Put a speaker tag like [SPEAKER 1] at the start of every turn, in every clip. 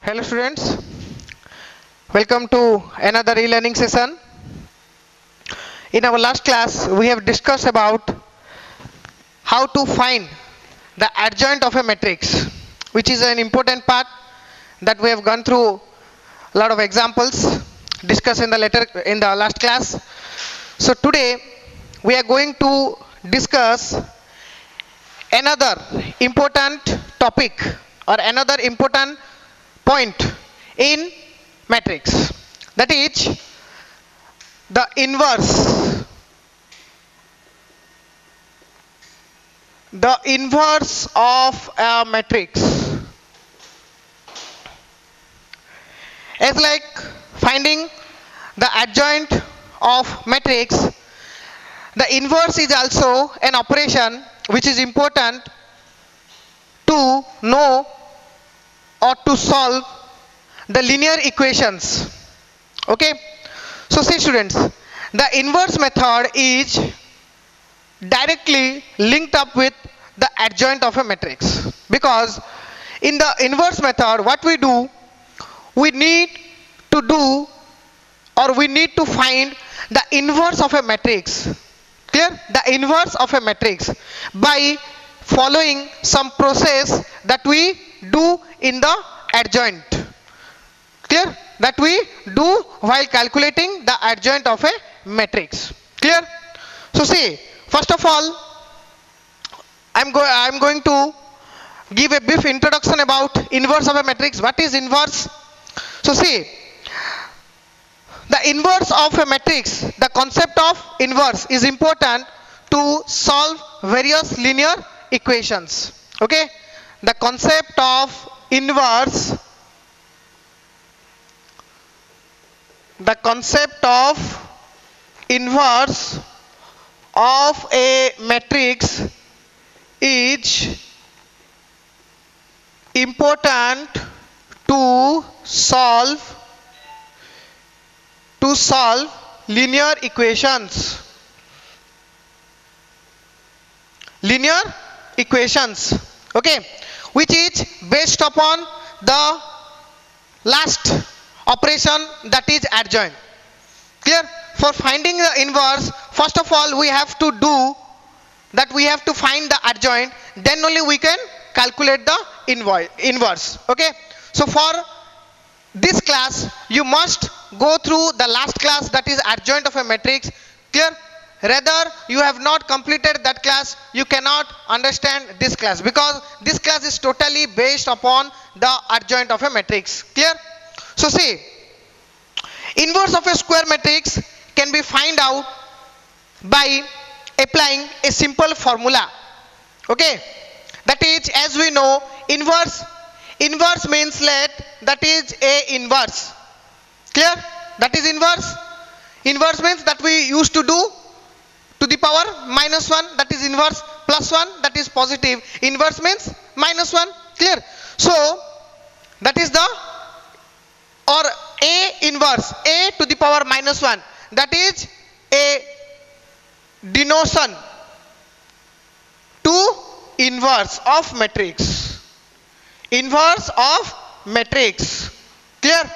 [SPEAKER 1] Hello students, welcome to another e-learning session. In our last class, we have discussed about how to find the adjoint of a matrix, which is an important part that we have gone through a lot of examples discussed in the last class. So today we are going to discuss another important topic or another important point in matrix, that is the inverse of a matrix. As like finding the adjoint of matrix, the inverse is also an operation which is important to know or to solve the linear equations. Okay, so see students, the inverse method is directly linked up with the adjoint of a matrix, because in the inverse method what we do, we need to do or we need to find the inverse of a matrix. Clear? The inverse of a matrix by following some process that we do in the adjoint. Clear? That we do while calculating the adjoint of a matrix. Clear? So see, first of all, I'm going to give a brief introduction about inverse of a matrix. What is inverse? So see, the inverse of a matrix, the concept of inverse is important to solve various linear equations. Okay, the concept of inverse, of a matrix is important to solve linear equations. Okay, which is based upon the last operation, that is adjoint. Clear? For finding the inverse, first of all we have to do that, we have to find the adjoint, then only we can calculate the inverse. Okay, so for this class you must go through the last class, that is adjoint of a matrix. Clear? Rather you have not completed that class, you cannot understand this class, because this class is totally based upon the adjoint of a matrix. Clear? So see, inverse of a square matrix can be find out by applying a simple formula. Okay, that is, as we know, inverse means that is a inverse. Clear? That is inverse means that we used to do to the power -1, that is inverse, +1, that is positive. Inverse means -1. Clear? So that is the, or a inverse, a to the power -1, that is a denotation to inverse of matrix. Clear?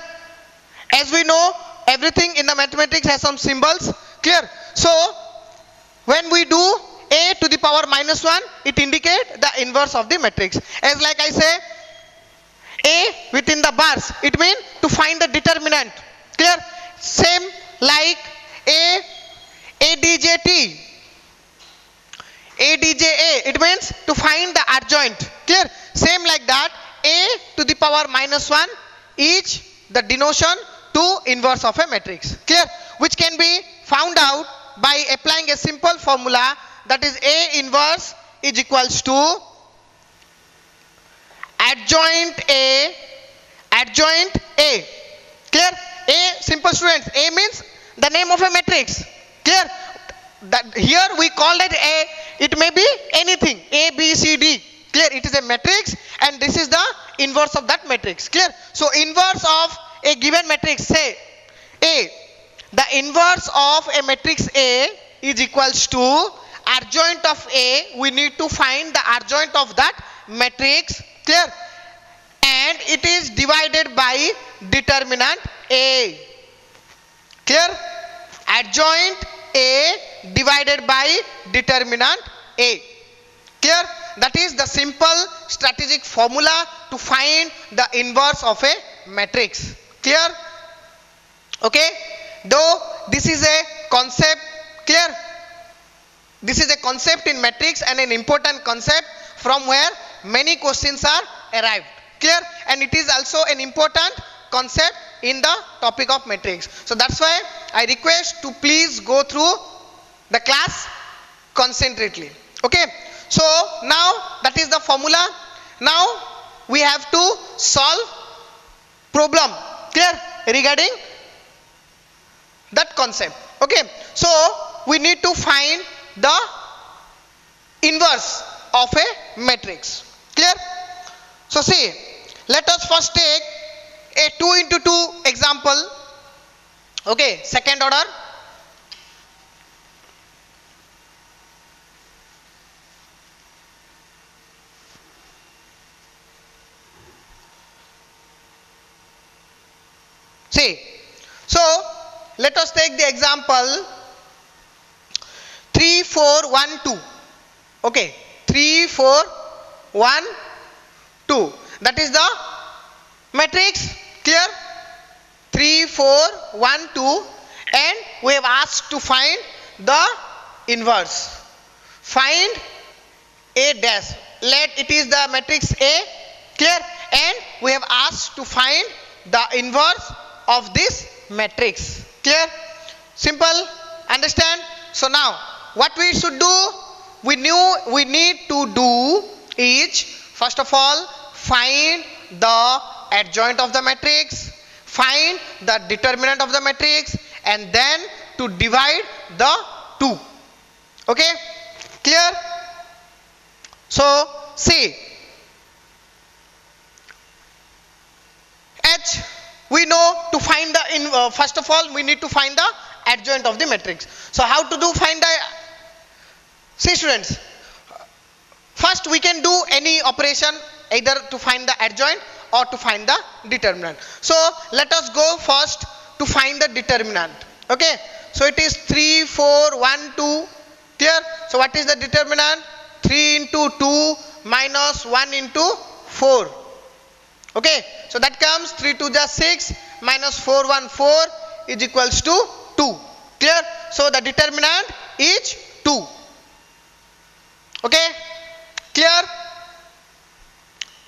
[SPEAKER 1] As we know, everything in the mathematics has some symbols. Clear? So when we do a to the power -1, it indicates the inverse of the matrix. As like I say, a within the bars, it means to find the determinant. Clear? Same like ADJT, ADJA, it means to find the adjoint. Clear? Same like that, a to the power -1 is the denotation to inverse of a matrix. Clear? Which can be found out by applying a simple formula, that is A inverse is equals to adjoint A. Clear? A, simple students, A means the name of a matrix. Clear? That here we call it A, it may be anything, A, B, C, D. Clear? It is a matrix and this is the inverse of that matrix. Clear? So inverse of a given matrix, say A, the inverse of a matrix A is equals to adjoint of A. We need to find the adjoint of that matrix. Clear? and it is divided by determinant A. Clear? Adjoint A divided by determinant A. Clear? That is the simple strategic formula to find the inverse of a matrix. Clear? Okay? Though this is a concept, clear? This is a concept in matrix and an important concept from where many questions are arrived. Clear? And it is also an important concept in the topic of matrix. So that's why I request to please go through the class concentrately. Okay? So now that is the formula. Now we have to solve problem. Clear? Regarding that concept. Okay? So we need to find the inverse of a matrix. Clear? So see, let us first take a 2 into 2 example. Okay, second order. See, so let us take the example 3 4 1 2. Okay, 3 4 1 2. That is the matrix. Clear? 3 4 1 2, and we have asked to find the inverse. Find A dash. Let it is the matrix A. Clear? And we have asked to find the inverse of this matrix. Clear? Simple? Understand? So now what we should do? We need to do is, first of all, find the adjoint of the matrix, find the determinant of the matrix, and then to divide the two. Okay? Clear? So see, H, we know to find the first of all we need to find the adjoint of the matrix. So how to do find the, see students, first we can do any operation either to find the adjoint or to find the determinant. So let us go first to find the determinant. Okay, so it is 3 4 1 2. Clear? So what is the determinant? 3 into 2 minus 1 into 4. Okay, so that comes 3 2 just 6 minus 4 1 4 is equals to 2. Clear? So the determinant is 2. Okay, clear?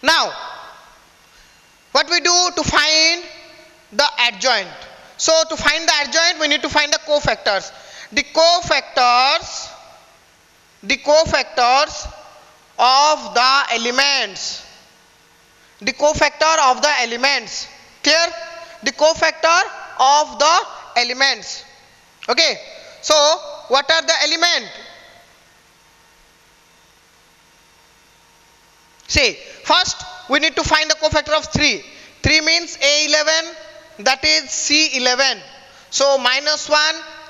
[SPEAKER 1] Now what we do to find the adjoint? So to find the adjoint we need to find the cofactors. The cofactors of the elements. The cofactor of the elements. Clear? The cofactor of the elements. Okay, so what are the elements? See, first we need to find the cofactor of 3. 3 means A11, that is C11. So minus 1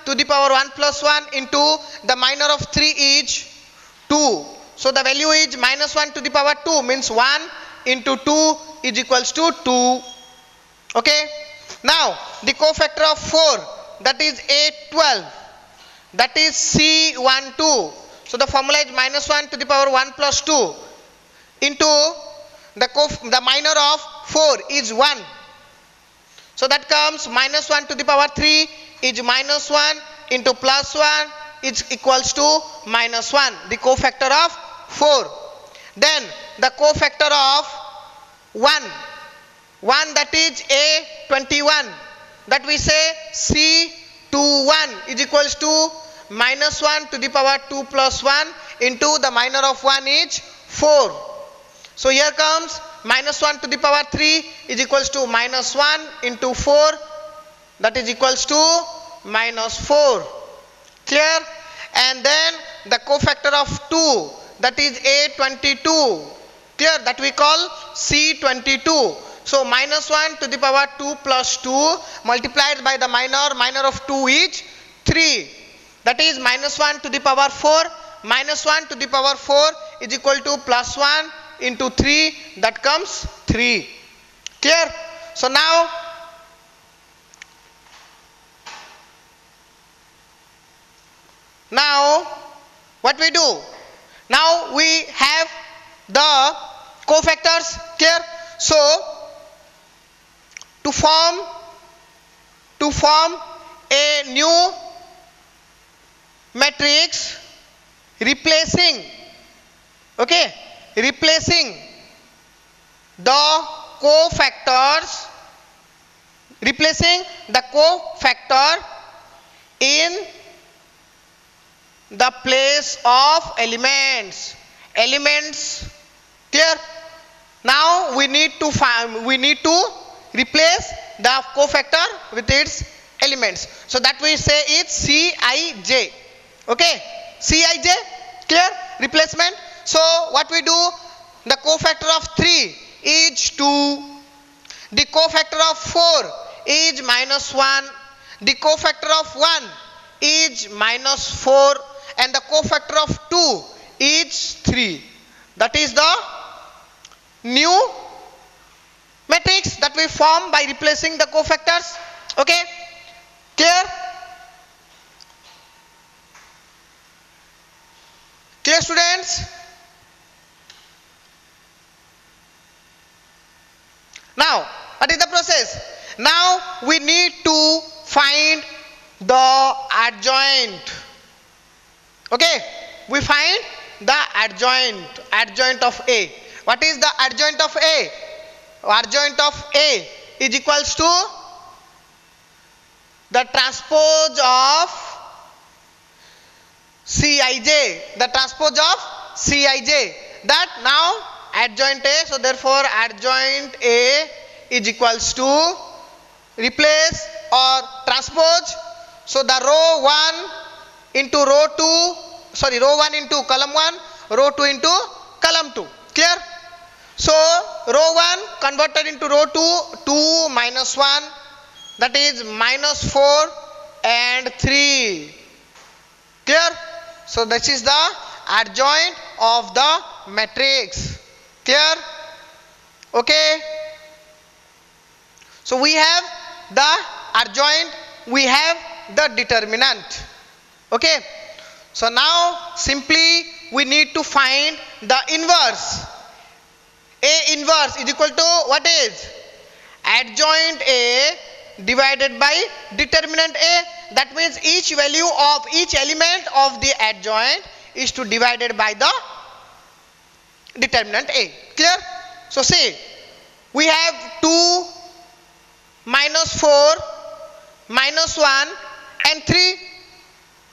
[SPEAKER 1] to the power 1 plus 1 into the minor of 3 is 2. So the value is minus 1 to the power 2 means 1 into 2 is equals to 2. Okay. Now the cofactor of 4, that is A12, that is C12. So the formula is minus 1 to the power 1 plus 2 into the minor of 4 is 1. So that comes minus 1 to the power 3 is minus 1 into plus 1 is equals to minus 1. The cofactor of 4. Then the cofactor of 1. 1, that is A21. That we say C21 is equals to minus 1 to the power 2 plus 1 into the minor of 1 is 4. So here comes minus 1 to the power 3 is equals to minus 1 into 4, that is equals to minus 4. Clear? And then the cofactor of 2, that is A22. Clear? That we call C22. So minus 1 to the power 2 plus 2 multiplied by the minor of 2 is 3. That is minus 1 to the power 4. Minus 1 to the power 4 is equal to plus 1 into 3, that comes 3. Clear? So now what we do? Now we have the cofactors. Clear? So to form a new matrix replacing the cofactors, replacing the cofactor in the place of elements. Clear? Now we need to replace the cofactor with its elements. So that we say it's Cij. Okay, Cij. Clear? Replacement. So what we do? The cofactor of 3 is 2. The cofactor of 4 is -1. The cofactor of 1 is -4. And the cofactor of 2 is 3. That is the new matrix that we form by replacing the cofactors. Okay, clear? Clear, students? Now what is the process? Now we need to find the adjoint. Okay, we find the adjoint of A. What is the adjoint of A? Adjoint of A is equals to the transpose of Cij. The transpose of Cij. That now adjoint A. So therefore adjoint A is equals to replace or transpose. So the row 1 into row 2, sorry, row 1 into column 1, row 2 into column 2. Clear? So row 1 converted into row 2, 2 minus 1, that is -4 and 3. Clear? So this is the adjoint of the matrix. Clear? Okay. So we have the adjoint, we have the determinant. Okay. So now simply we need to find the inverse. A inverse is equal to what is? Adjoint A divided by determinant A. That means each value of each element of the adjoint is to divided by the determinant A. Clear? So see, we have 2, -4, -1 and 3.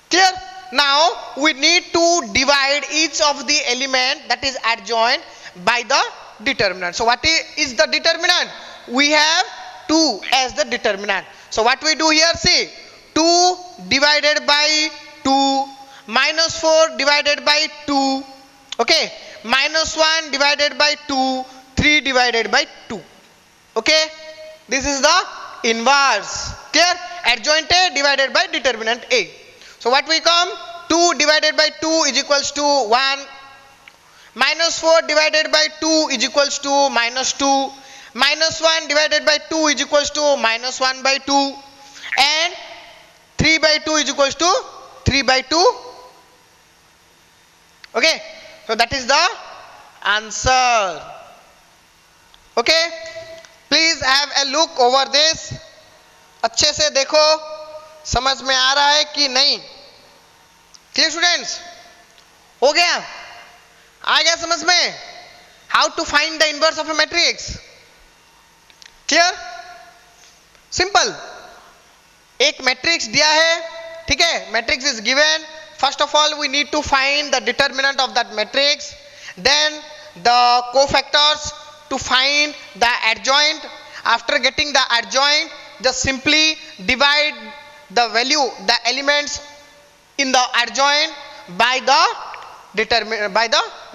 [SPEAKER 1] Clear? Now we need to divide each of the element that is adjoint by the determinant. So what is the determinant? We have 2 as the determinant. So what we do here, see, 2 divided by 2, -4 divided by 2, okay, -1 divided by 2, 3 divided by 2. Okay, this is the inverse. Clear? Adjoint A divided by determinant A. So what we come? 2 divided by 2 is equals to 1. -4 divided by 2 is equals to -2. -1 divided by 2 is equals to -1 by 2. And 3 by 2 is equals to 3 by 2. Okay. So that is the answer. Okay. Please have a look over this. अच्छे से देखो समझ में आ रहा है कि नहीं? Clear students? हो गया? आ गया समझ में? How to find the inverse of a matrix? Clear? Simple. एक मैट्रिक्स दिया है, ठीक है? Matrix is given. First of all we need to find the determinant of that matrix, then the cofactors to find the adjoint. After getting the adjoint, just simply divide the value, the elements in the adjoint by the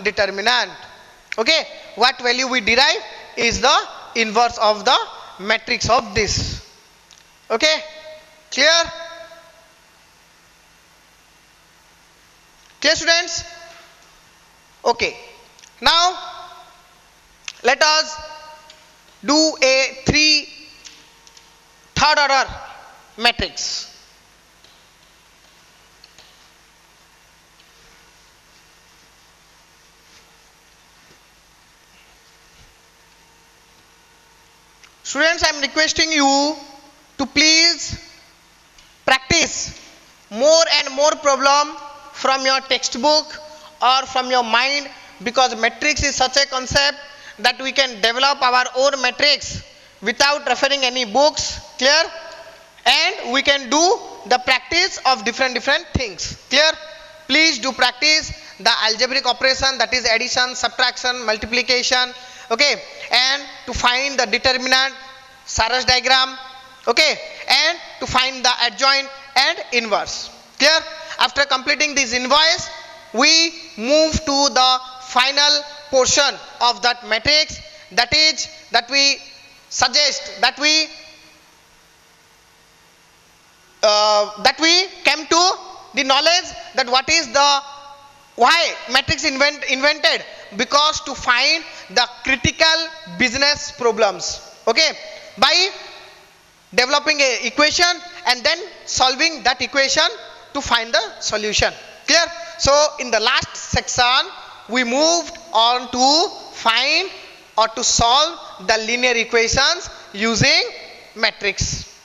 [SPEAKER 1] determinant. Okay, what value we derive is the inverse of the matrix of this. Okay, clear? Clear students? Okay, now let us do a third order matrix. Students, I am requesting you to please practice more and more problem from your textbook or from your mind, because matrix is such a concept that we can develop our own matrix without referring any books. Clear? And we can do the practice of different things. Clear? Please do practice the algebraic operation, that is addition, subtraction, multiplication, okay, and to find the determinant, Sarrus diagram, okay, and to find the adjoint and inverse. Clear? After completing this inverse, we move to the final portion of that matrix, that is that we suggest that we came to the knowledge that what is the why matrix invented, because to find the critical business problems, okay, by developing a equation and then solving that equation to find the solution. Clear? So in the last section we moved on to find or to solve the linear equations using matrix.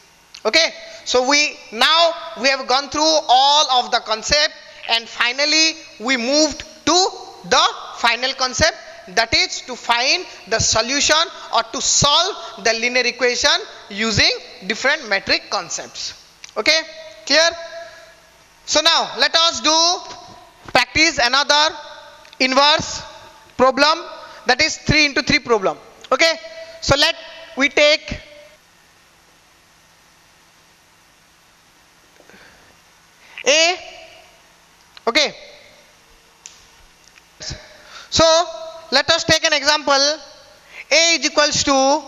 [SPEAKER 1] Okay, so we have gone through all of the concept, and finally we moved to the final concept, that is to find the solution or to solve the linear equation using different metric concepts. Okay, clear? So now let us do practice another inverse problem, that is 3 into 3 problem. Okay, so let we take A. Okay, so let us take an example. A is equals to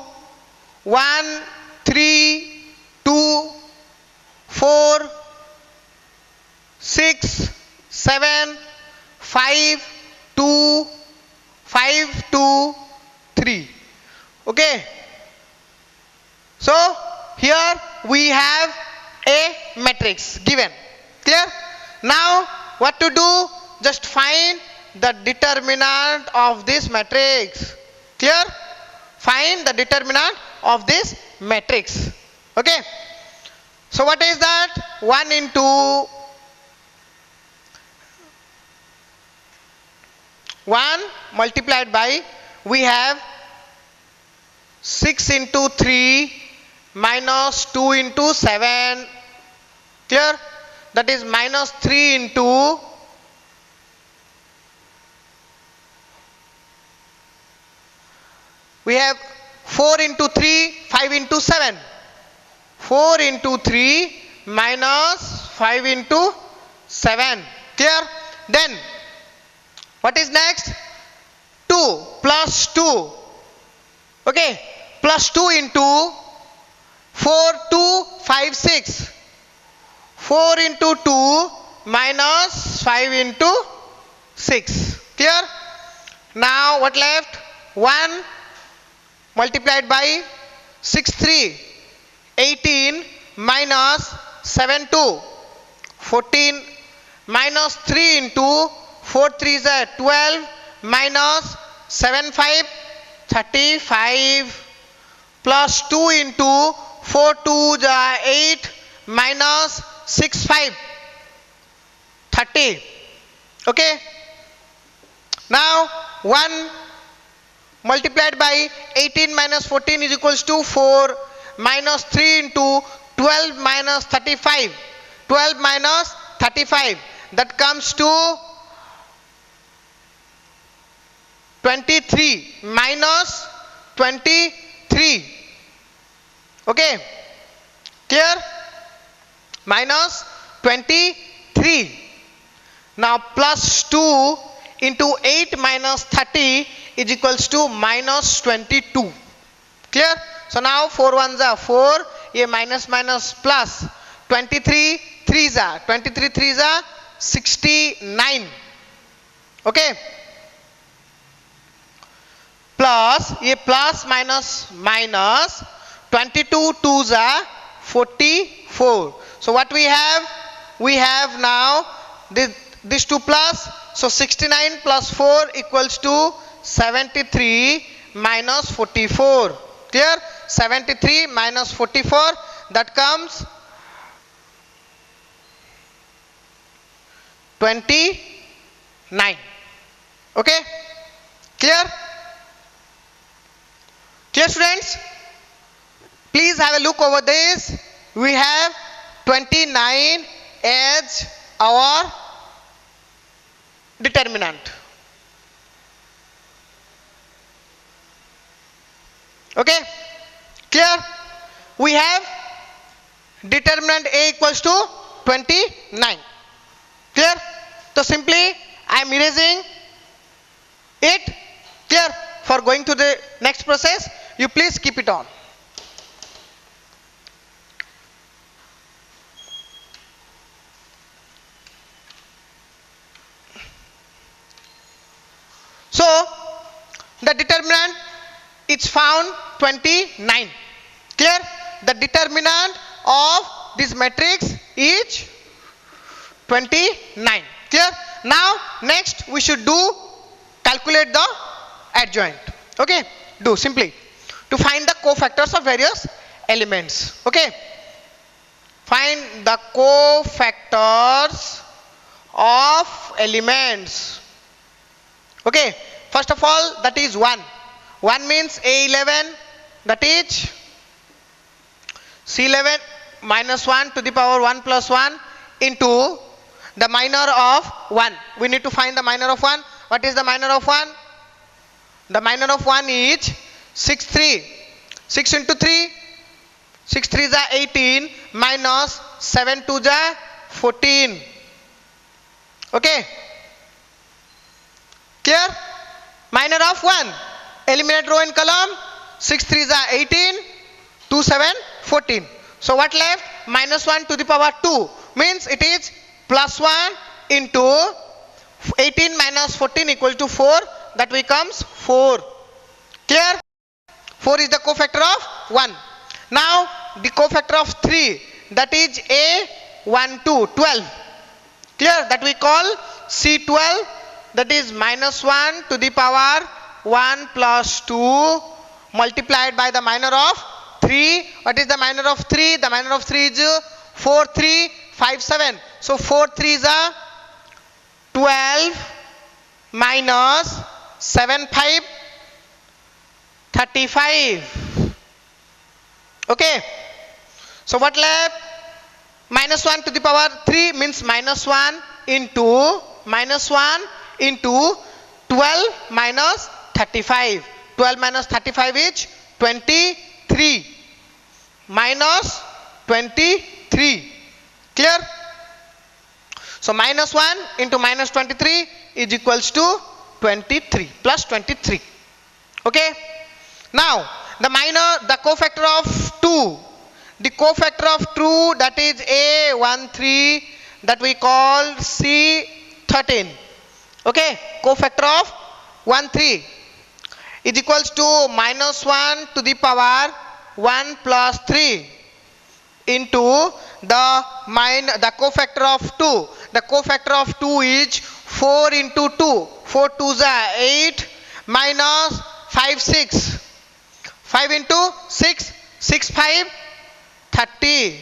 [SPEAKER 1] 1, 3, 2, 4, 6, 7, 5, 2, 5, 2, 3. Okay, so here we have a matrix given. Clear? Now what to do? Just find the determinant of this matrix. Clear? Find the determinant of this matrix. Okay, so what is that? 1 into 1 multiplied by, we have 6 into 3 minus 2 into 7. Clear? That is minus 3 into we have 4 into 3, 5 into 7. 4 into 3 minus 5 into 7. Clear? Then what is next? 2 plus 2. Okay, plus 2 into 4, 2, 5, 6. 4 into 2 minus 5 into 6. Clear? Now what left? 1 multiplied by 6, 3, 18 minus 7, 2, 14 minus 3 into 4, 3 is 12 minus 7, 5, 35 plus 2 into 4, 2 is 8 minus 6, 5, 30. Okay, now 1 multiplied by 18 minus 14 is equals to 4 minus 3 into 12 minus 35. 12 minus 35, that comes to 23 minus 23. Okay, clear? Minus 23. Now plus 2 into 8 minus 30 is equals to minus 22. Clear? So now 4 ones are 4, a minus minus plus 23 threes are 23 threes are 69. Okay, plus ये plus minus 22 2s are 44. So what we have? We have now this 2 plus, so 69 plus 4 equals to 73 minus 44. Clear? 73 minus 44, that comes 29. Okay? Clear? Clear, students? Please have a look over this. We have 29 as our determinant. Okay? Clear? We have determinant A equals to 29. Clear? So simply I am erasing it. Clear? For going to the next process, you please keep it on. So the determinant is found 29. Clear? The determinant of this matrix is 29. Clear? Now next we should do calculate the adjoint. Okay? Do simply to find the cofactors of various elements. Okay? Find the cofactors of elements. Okay? First of all, that is 1. 1 means A11, that is C11 minus 1 to the power 1 plus 1 into the minor of 1. We need to find the minor of 1. What is the minor of 1? The minor of 1 is 6 3. 6 into 3, 6 3s are 18 minus 7 2s are 14. Okay? Clear? Minor of 1. Eliminate row and column. 6 3s are 18, 2 7 14. So what left? Minus 1 to the power 2 means it is plus 1 into 18 minus 14 equals to 4. That becomes 4. Clear? 4 is the cofactor of 1. Now the cofactor of 3, that is A12, 12. Clear? That we call C12, that is minus 1 to the power 1 plus 2 multiplied by the minor of 3. What is the minor of 3? The minor of 3 is 4 3 5 7. So 4 3s are 12 minus 7 5 35. Okay? So what left? Minus 1 to the power 3 means minus 1 into 12 minus 35. 12 minus 35 is 23 minus 23. Clear? So minus 1 into minus 23 is equals to 23 plus 23. Okay? Now the cofactor of 2. The cofactor of 2, that is A13, that we call C13. Okay? Cofactor of 1 3 is equals to minus 1 to the power 1 plus 3 into the cofactor of 2. The cofactor of 2 is 4 into 2. 4 2s are 8 minus 5 6. 5 into 6, 6 5 30.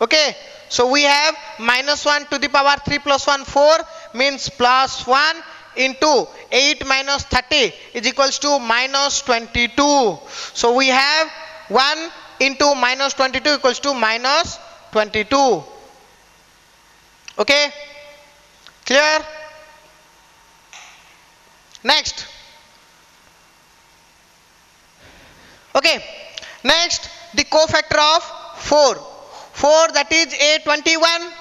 [SPEAKER 1] Okay? So we have minus 1 to the power 3 plus 1 4 means plus 1 into 8 minus 30 is equals to minus 22. So we have 1 into minus 22 equals to minus 22. Okay? Clear? Next. Okay. Next, the cofactor of 4. 4, that is A21,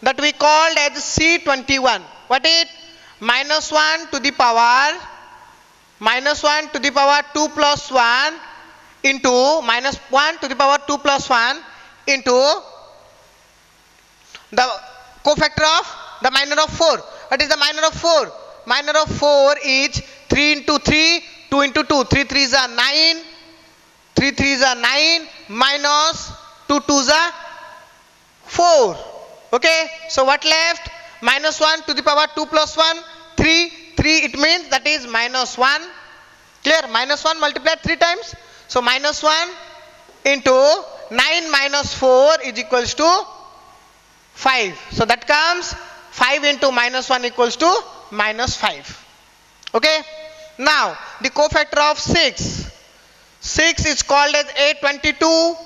[SPEAKER 1] that we called as C21. What is? Minus 1 to the power 2 plus 1 into minus 1 to the power 2 plus 1 into the cofactor of the minor of 4. What is the minor of 4? Minor of 4 is 3 into 3, 2 into 2, 3 3s are 9, 3 3s are 9, minus 2 2s are 4. Okay, so what left? Minus 1 to the power 2 plus 1, 3, 3 it means that is minus 1. Clear? Minus 1 multiplied 3 times. So minus 1 into 9 minus 4 is equals to 5. So that comes 5 into minus 1 equals to minus 5. Okay. Now the cofactor of 6. 6 is called as A22.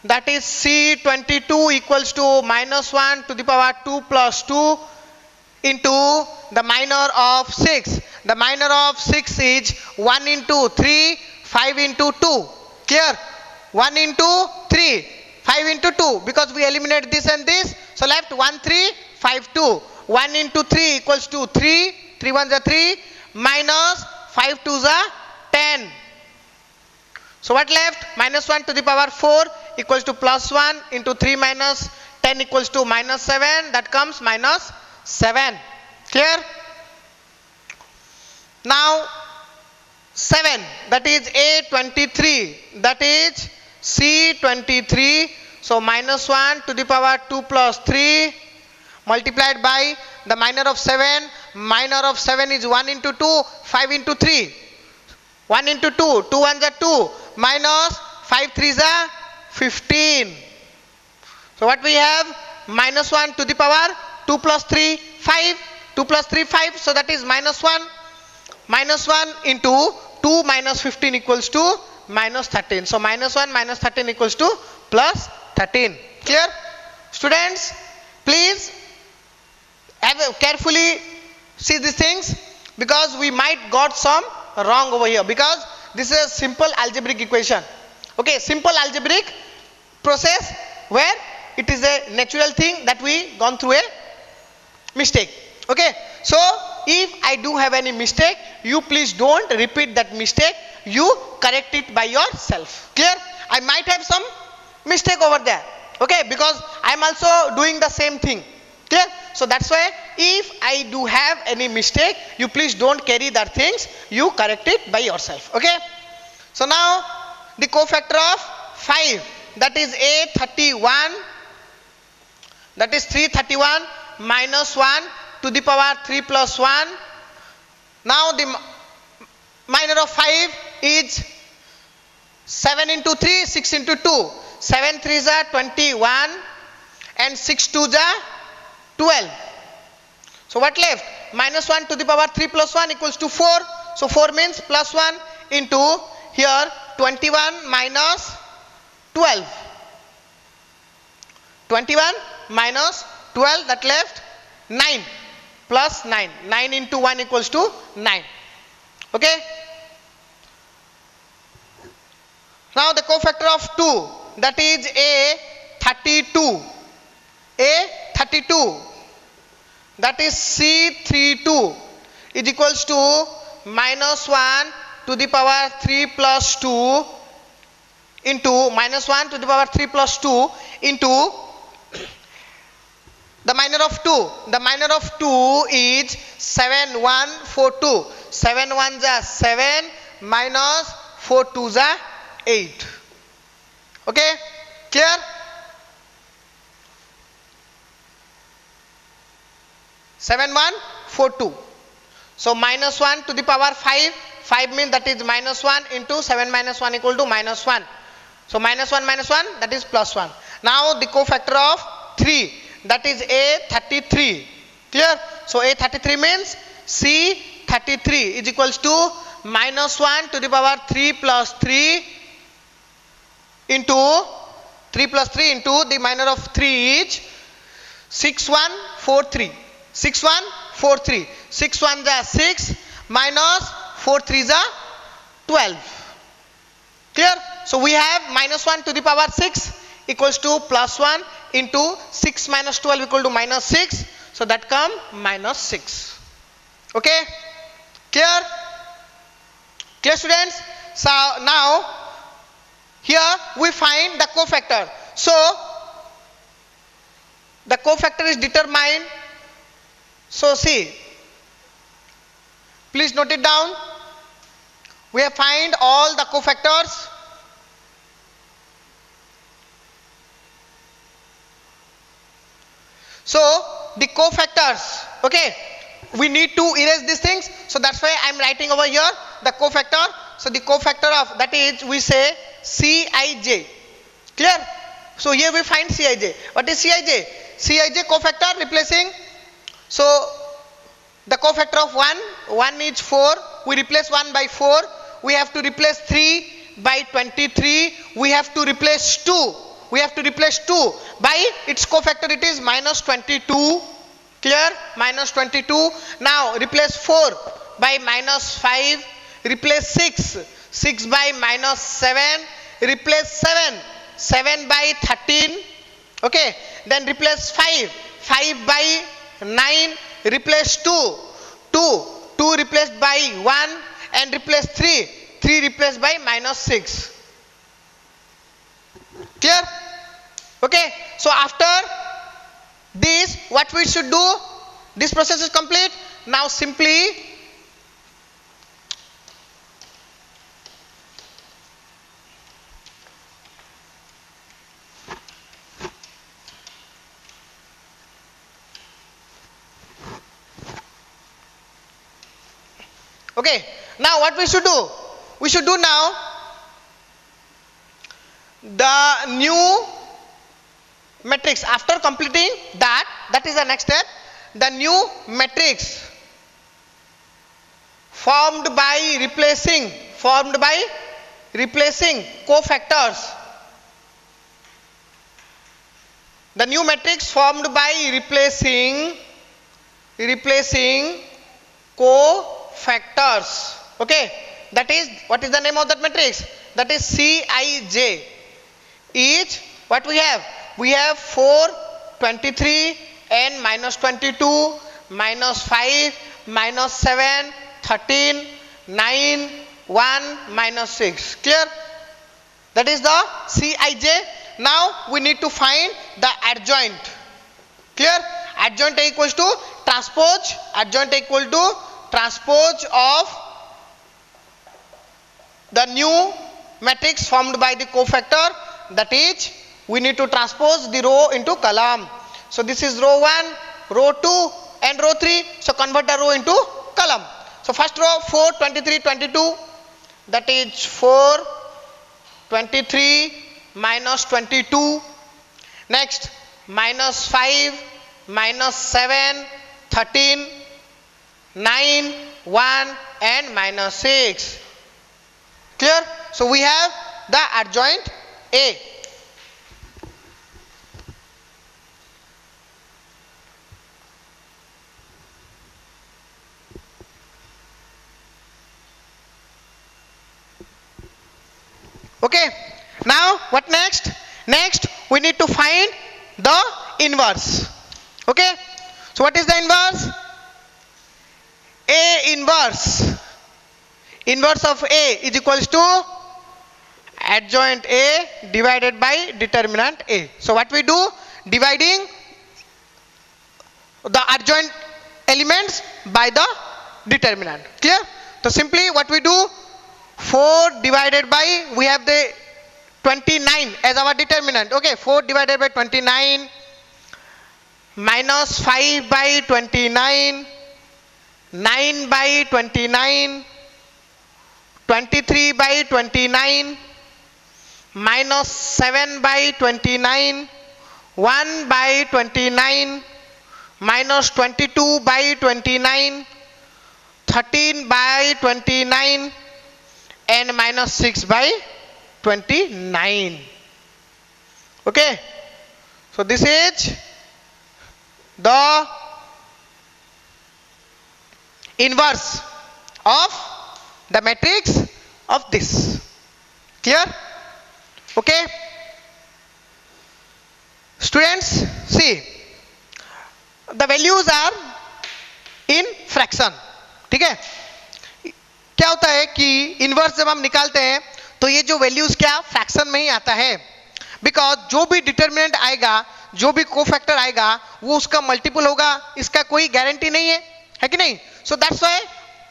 [SPEAKER 1] That is C22 equals to minus 1 to the power 2 plus 2 into the minor of 6. The minor of 6 is 1 into 3, 5 into 2. Clear? 1 into 3, 5 into 2, because we eliminate this and this. So left 1 3, 5 2. 1 into 3 equals to 3, 3 1s are 3, minus 5 2s are 10. So what left? Minus 1 to the power 4 equals to plus 1 into 3 minus 10 equals to minus 7. That comes minus 7. Clear? Now 7, that is A23, that is C23. So minus 1 to the power 2 plus 3 multiplied by the minor of 7. Minor of 7 is 1 into 2, 5 into 3. 1 into 2, 2 1s are 2, minus 5 3s are 15. So what we have? Minus 1 to the power 2 plus 3, 5. 2 plus 3, 5. So that is minus 1. Minus 1 into 2 minus 15 equals to minus 13. So minus 1 minus 13 equals to plus 13. Clear? Students, please carefully see these things, because we might got some wrong over here, because this is a simple algebraic equation. Okay, simple algebraic process where it is a natural thing that we gone through a mistake. Okay, so if I do have any mistake, you please don't repeat that mistake, you correct it by yourself. Clear? I might have some mistake over there. Okay, because I am also doing the same thing. Clear? So that's why if I do have any mistake, you please don't carry that things, you correct it by yourself. Okay, so now the cofactor of 5, that is A31, that is 331 minus 1 to the power 3 plus 1. Now the minor of 5 is 7 into 3, 6 into 2. 7 3s are 21 and 6 2s are 12. So what left? Minus 1 to the power 3 plus 1 equals to 4. So 4 means plus 1 into here 21 minus 12. 21 minus 12, that left 9 plus 9. 9 into 1 equals to 9. Okay. Now the cofactor of 2, that is A32. A32, that is C32 is equals to minus 1 to the power 3 plus 2 into minus 1 to the power 3 plus 2 into the minor of 2. The minor of 2 is 7142. 7 1s are 7 minus 4 2s are 8. Okay, clear? Seven one 4 2. So minus 1 to the power 5. 5 means that is minus 1 into 7 minus 1 equal to minus 1. So minus 1 that is plus 1. Now the cofactor of 3, that is A33. Clear? So A33 means C33 is equals to minus 1 to the power 3 plus 3 into 3 plus 3 into the minor of 3 is 6143. 6143. 6 1s are 6 minus 4 3s are 12. Clear? So we have minus 1 to the power 6 equals to plus 1 into 6 minus 12 equal to minus 6. So that come minus 6. Okay? Clear? Clear, students? So now here we find the cofactor. So the cofactor is determined. So see, please note it down. we have find all the cofactors. So the cofactors, okay, we need to erase these things, so that's why I am writing over here the cofactor. So the cofactor of that is, we say Cij. Clear? So here we find Cij. What is Cij? Cij cofactor replacing. So the cofactor of 1 is 4. We replace 1 by 4. We have to replace 3 by 23. We have to replace 2. We have to replace 2 by its cofactor, it is minus 22. Clear? Minus 22. Now replace 4 by minus 5. Replace 6 by minus 7. Replace 7 by 13. Okay. Then replace 5 by 9. Replace 2 replaced by 1, and replace 3 replaced by minus 6. Clear? Okay. So after this, what we should do? This process is complete. Now simply okay. Now what we should do? We should do now the new matrix. After completing that is the next step. The new matrix formed by replacing cofactors. The new matrix formed by replacing cofactors. Okay. That is, what is the name of that matrix? That is Cij. Is what we have? We have 4, 23, and minus 22, minus 5, minus 7, 13, 9, 1, minus 6. Clear? That is the Cij. Now we need to find the adjoint. Clear? Adjoint equals to transpose. Adjoint equal to transpose of the new matrix formed by the cofactor. That is, we need to transpose the row into column. So this is row 1, row 2, and row 3. So convert the row into column. So first row 4, 23, 22. That is 4, 23, minus 22. Next, minus 5, minus 7, 13, 9, 1, and minus 6. Clear? So we have the adjoint A. Okay. Now what next? Next we need to find the inverse. Okay. So what is the inverse? A inverse. Inverse of A is equals to adjoint A divided by determinant A. So what we do? Dividing the adjoint elements by the determinant. Clear? So simply what we do? 4 divided by, we have the 29 as our determinant. Okay, 4 divided by 29, minus 5 by 29, 9 by 29, 23 by 29, minus 7 by 29, 1 by 29, minus 22 by 29, 13 by 29, and minus 6 by 29. Okay. So this is the inverse of the matrix of this. Clear? Okay. Students, see, the values are in fraction. ठीक है? क्या होता है कि inverse जब हम निकालते हैं तो ये जो वैल्यूज क्या फ्रैक्शन में ही आता है, बिकॉज जो भी डिटर्मिनेंट आएगा, जो भी कोफैक्टर आएगा, वो उसका मल्टीपल होगा, इसका कोई गारंटी नहीं है कि नहीं? सो दैट्स व्हाई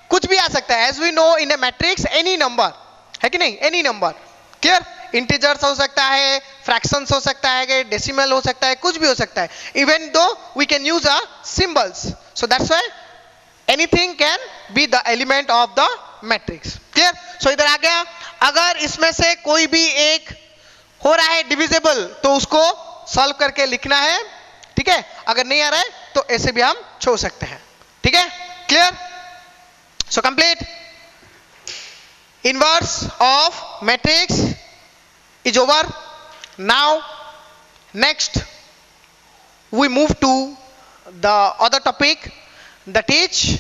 [SPEAKER 1] कुछ भी आ सकता है, as we know in a matrix any number, है कि नहीं, एनी नंबर, क्लियर, इंटीजर्स हो सकता है, फ्रैक्शंस हो सकता है, डेसिमल हो सकता है, कुछ भी हो सकता है, even though we can use a symbols, so that's why anything can be the element of the matrix, clear. सो इधर आ गया, अगर इसमें से कोई भी एक हो रहा है डिविजिबल तो उसको सॉल्व करके लिखना है, ठीक है, अगर नहीं आ रहा है तो ऐसे भी हम छोड़ सकते हैं, ठीक है, clear. So complete, inverse of matrix is over. Now next we move to the other topic, that is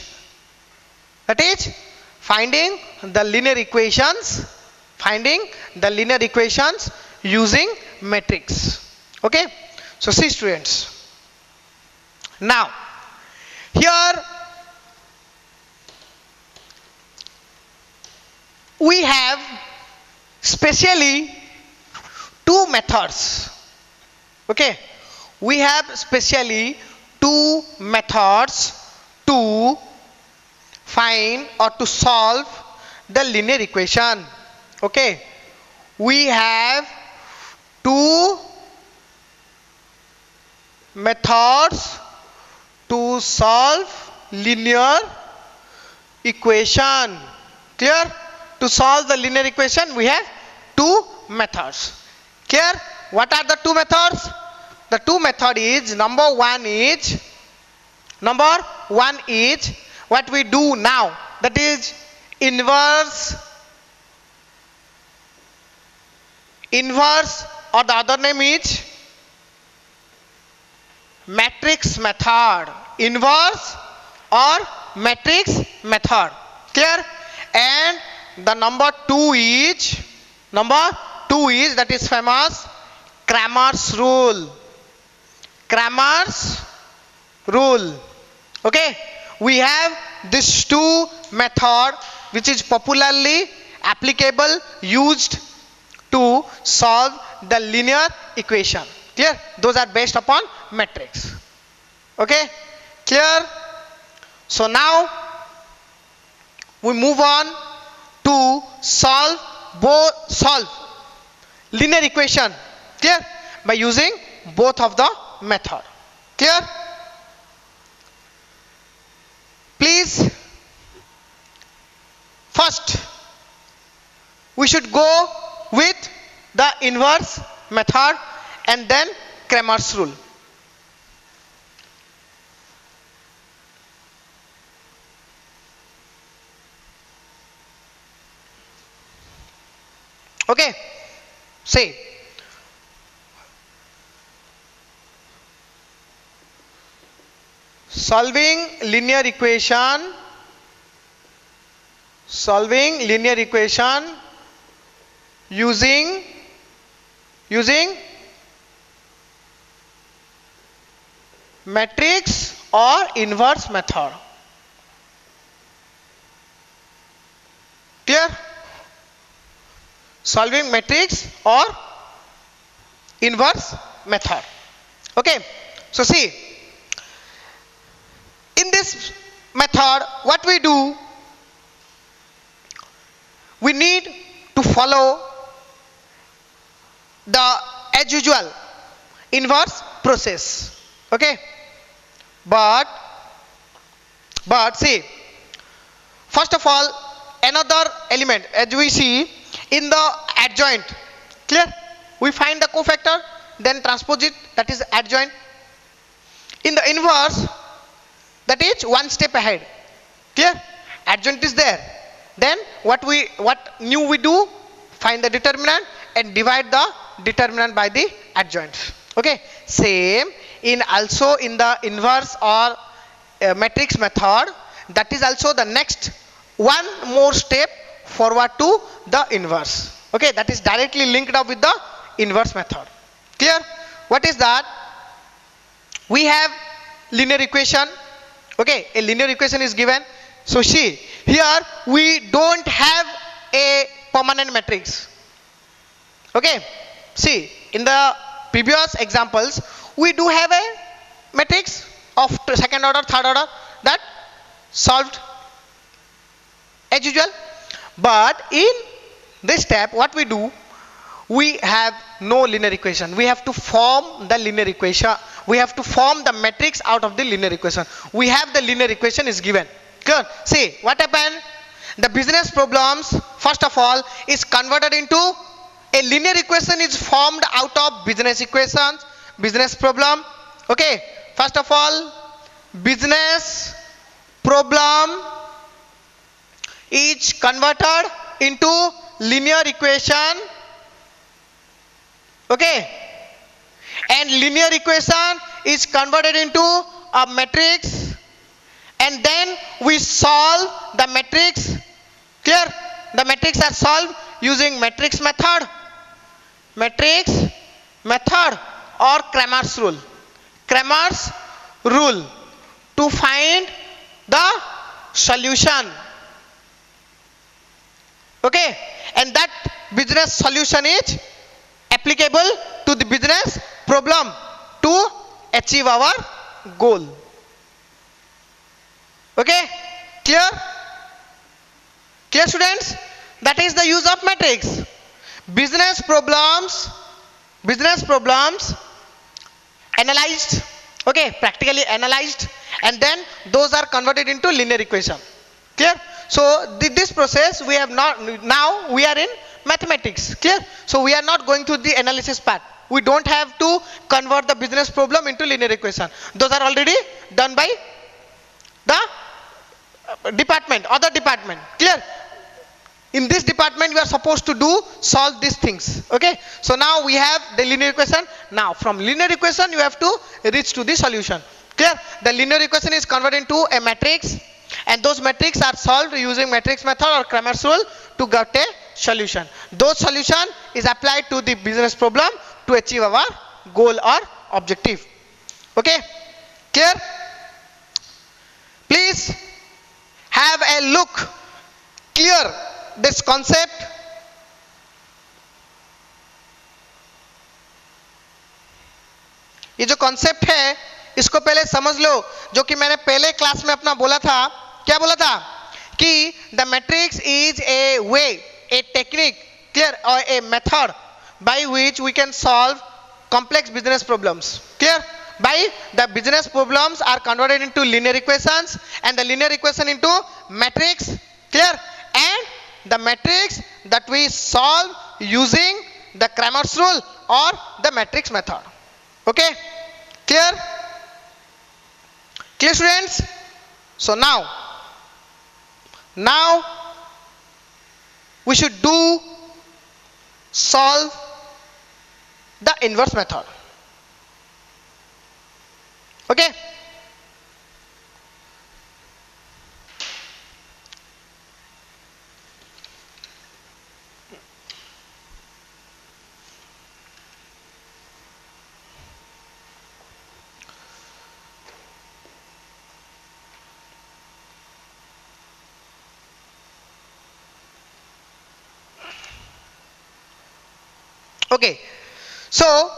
[SPEAKER 1] finding the linear equations, finding the linear equations using matrix. Okay, so see students, now here we have specially two methods. Okay, we have specially two methods to find or to solve the linear equation. Okay, we have two methods to solve linear equation, clear. To solve the linear equation we have two methods, clear. What are the two methods? The two method is, number one is what we do now, that is inverse, or the other name is matrix method, inverse or matrix method, clear. And the number two is that is famous Cramer's rule. Cramer's rule. Okay, we have this two method which is popularly applicable, used to solve the linear equation, clear. Those are based upon matrix. Okay, clear. So now we move on to solve linear equation, clear, by using both of the method, clear. Please, first we should go with the inverse method and then Cramer's rule. Okay, say solving linear equation using matrix or inverse method, clear. Solving matrix or inverse method. Okay, so see, in this method what we do, we need to follow the as usual inverse process. Okay, but see, first of all, another element, as we see in the adjoint, clear, we find the cofactor, then transpose it, that is adjoint. In the inverse, that is one step ahead, clear, adjoint is there, then what new we do, find the determinant and divide the determinant by the adjoint. Okay, same in also in the inverse or matrix method, that is also the next one more step forward to the inverse. Okay, that is directly linked up with the inverse method, clear. What is that? We have linear equation. Okay, a linear equation is given. So see, here we don't have a permanent matrix. Okay, see, in the previous examples we do have a matrix of second order, third order, that solved as usual. But in this step, what we do, we have no linear equation. We have to form the linear equation. We have to form the matrix out of the linear equation. We have the linear equation is given. Clear? See what happened. The business problems, first of all, is converted into a linear equation is formed out of business equations, business problem. Okay. First of all, business problem is converted into linear equation. Okay, and linear equation is converted into a matrix, and then we solve the matrix. Clear? The matrix are solved using matrix method or Cramer's rule. Cramer's rule to find the solution. Okay, and that business solution is applicable to the business problem to achieve our goal. Okay, clear? Clear, students? That is the use of matrix. Business problems analyzed, okay, practically analyzed, and then those are converted into linear equation. Clear? So this process we have not, now we are in mathematics. Clear? So we are not going through the analysis part. We don't have to convert the business problem into linear equation. Those are already done by the department, other department. Clear? In this department we are supposed to solve these things. Okay, so now we have the linear equation. Now from linear equation you have to reach to the solution. Clear? The linear equation is converted into a matrix, and those matrix are solved using matrix method or Cramer's rule to get a solution. Those solution is applied to the business problem to achieve our goal or objective. Okay, clear? Please have a look. Clear this concept? ये जो concept है इसको पहले समझ लो, जो कि मैंने पहले क्लास में अपना बोला था. क्या बोला था? कि the matrix is a way, a technique, clear, or a method by which we can solve complex business problems. Clear? By the business problems are converted into linear equations, and the linear equation into matrix. Clear? And the matrix that we solve using the Cramer's rule or the matrix method. Okay? Clear? Clear, students? So now we should solve the inverse method. Okay? Okay, so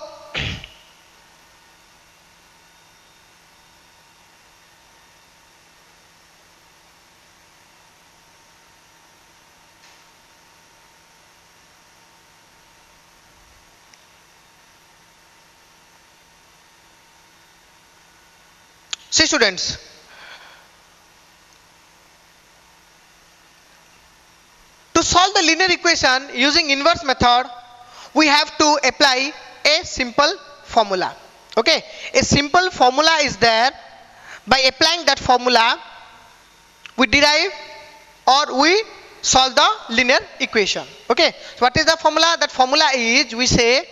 [SPEAKER 1] see, students, to solve the linear equation using inverse method, we have to apply a simple formula. Okay, a simple formula is there. By applying that formula, we derive or we solve the linear equation. Okay, so what is the formula? That formula is, we say,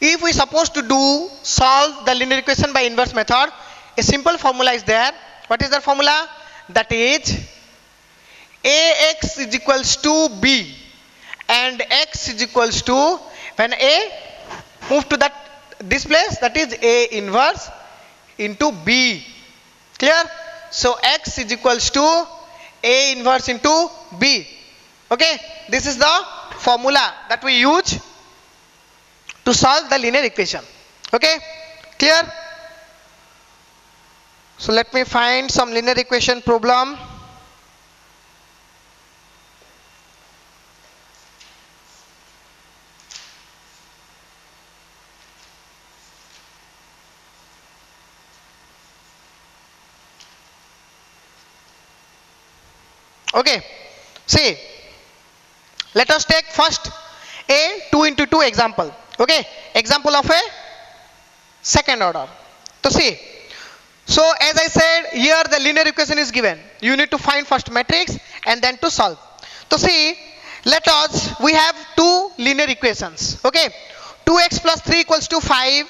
[SPEAKER 1] if we supposed to solve the linear equation by inverse method, a simple formula is there. What is the formula? That is ax is equals to b, and x is equals to, when a move to this place, that is a inverse into b. Clear? So x is equals to a inverse into b. Okay, this is the formula that we use to solve the linear equation. Okay, clear? So let me find some linear equation problem. Okay, see, let us take first a 2 into 2 example. Okay, example of a second order. So see, so as I said, here the linear equation is given. You need to find first matrix and then to solve. So see, let us, we have two linear equations. Okay, 2x plus 3 equals to 5,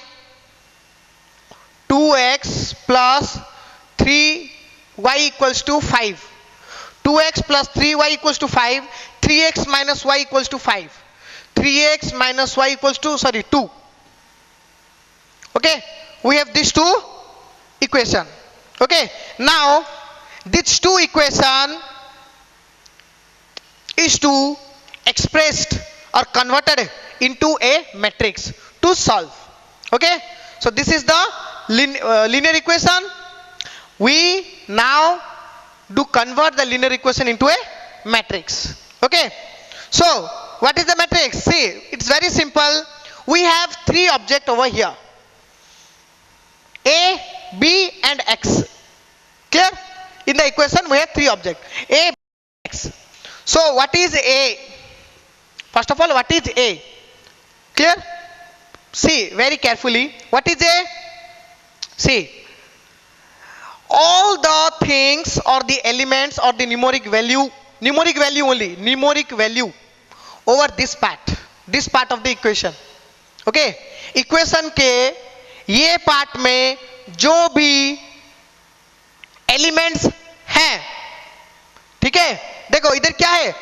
[SPEAKER 1] 2x plus 3y equals to 5, 2x plus 3y equals to 5, 3x minus y equals to 5, 3x minus y equals to 2. Okay, we have these two equation. Okay, now these two equation is to expressed or converted into a matrix to solve. Okay, so this is the linear equation. We now do convert the linear equation into a matrix. Okay, so what is the matrix? See, it's very simple. We have three objects over here, a, b and x. Clear? In the equation we have three objects, a, b, x. So what is a? First of all, what is a? Clear? See very carefully, what is a? See, all the things or the elements or the numeric value only, numeric value over this part of the equation. Okay, equation के ये part में जो भी elements हैं, ठीक है, देखो इधर क्या है,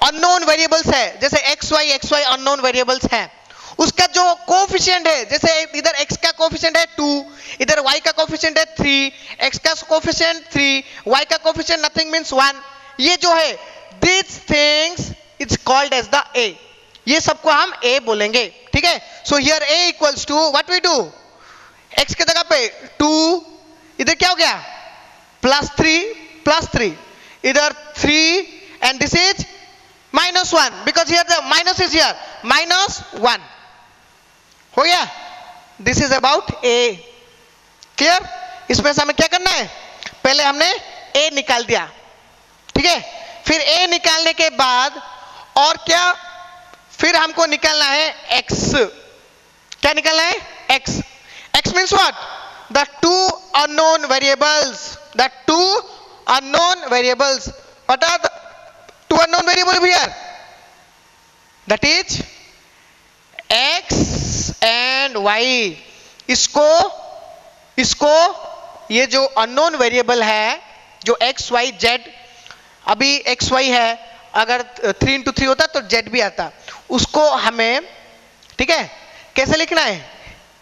[SPEAKER 1] अननोन वेरिएबल्स है, जैसे एक्स वाई अननोन वेरिएबल्स हैं, उसका जो कोफिशिएंट है, जैसे इधर x का कोफिशिएंट है 2, इधर y का कोफिशिएंट है 3, x का कोफिशिएंट 3, y का कोफिशिएंट नथिंग मींस 1, ये जो है these things it's called as the a, ये सबको हम a बोलेंगे, ठीक है. So here a equals to what we do, x के जगह पे 2, इधर क्या हो गया प्लस 3, इधर 3 and this is -1 because here the minus is here, -1 हो गया. This is about a. Clear? इसमें से हमें क्या करना है, पहले हमने a निकाल दिया, ठीक है, फिर a निकालने के बाद और क्या, फिर हमको निकालना है x. क्या निकालना है, x. x means what, the two unknown variables, what are the two unknown variables here, that is x and y. इसको ये जो अननोन वेरिएबल है, जो x y z, अभी x y है, अगर 3 into 3 होता तो z भी आता, उसको हमें, ठीक है, कैसे लिखना है,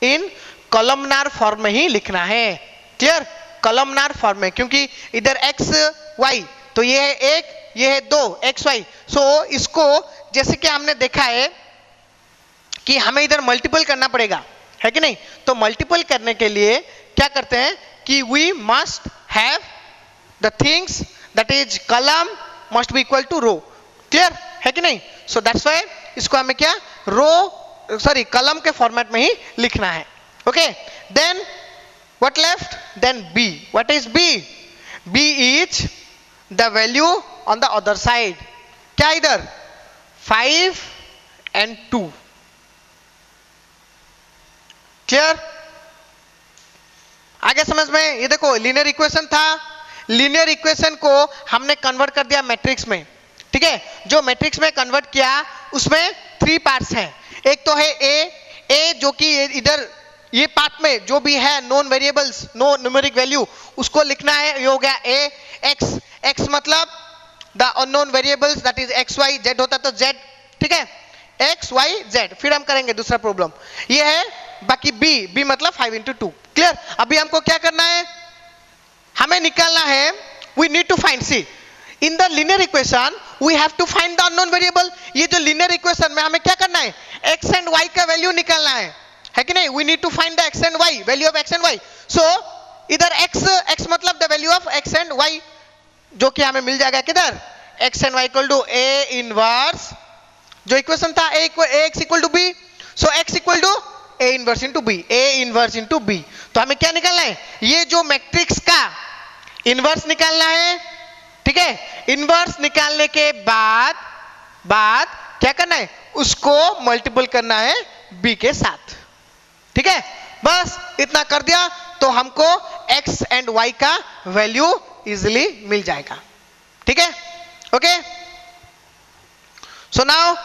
[SPEAKER 1] इन कॉलमनार फॉर्म में ही लिखना है. क्लियर? कॉलमनार फॉर्म में, क्योंकि इधर x y तो ये है 1, ये है 2 x y. सो इसको जैसे कि हमने देखा है कि हमें इधर मल्टीपल करना पड़ेगा, है कि नहीं, तो मल्टीपल करने के लिए क्या करते हैं कि we must have the things that is column must be equal to row. Clear है कि नहीं? सो दैट्स व्हाई इसको हमें क्या कॉलम के फॉर्मेट में ही लिखना है. Okay, then what left, then b. What is b? b is the value on the other side. क्या इधर 5 and 2. क्लियर? आगे समझ में? ये देखो लीनियर इक्वेशन था, लीनियर इक्वेशन को हमने कन्वर्ट कर दिया मैट्रिक्स में, ठीक है. जो मैट्रिक्स में कन्वर्ट किया उसमें 3 पार्ट्स हैं. एक तो है a जो कि इधर ये पार्ट में जो भी है non variables, no numeric value, उसको लिखना है. ये हो गया a. x मतलब the unknown variables that is x y z होता तो z, ठीक है, x y z. फिर हम करेंगे दूसरा प्रॉब्लम, ये है बाकी b मतलब 5 into 2. क्लियर? अभी हमको क्या करना है, हमें निकालना है, we need to find, see in the linear equation we have to find the unknown variable. ये जो लीनियर इक्वेशन में हमें क्या करना है, x एंड y का वैल्यू निकालना है कि नहीं. We need to find the x and y, value of x and y. So इधर x मतलब the value of x and y, जो कि हमें मिल जाएगा किधर, x and y equal to a inverse, जो इक्वेशन था ax equal to b. So x equal to a inverse into b, a inverse into b. तो हमें क्या निकालना है, ये जो मैट्रिक्स का इनवर्स निकालना है, ठीक है, इनवर्स निकालने के बाद क्या करना है, उसको मल्टीपल करना है b के साथ। ठीक है, बस इतना कर दिया तो हमको x एंड y का वैल्यू इजीली मिल जाएगा। ठीक है, okay. So now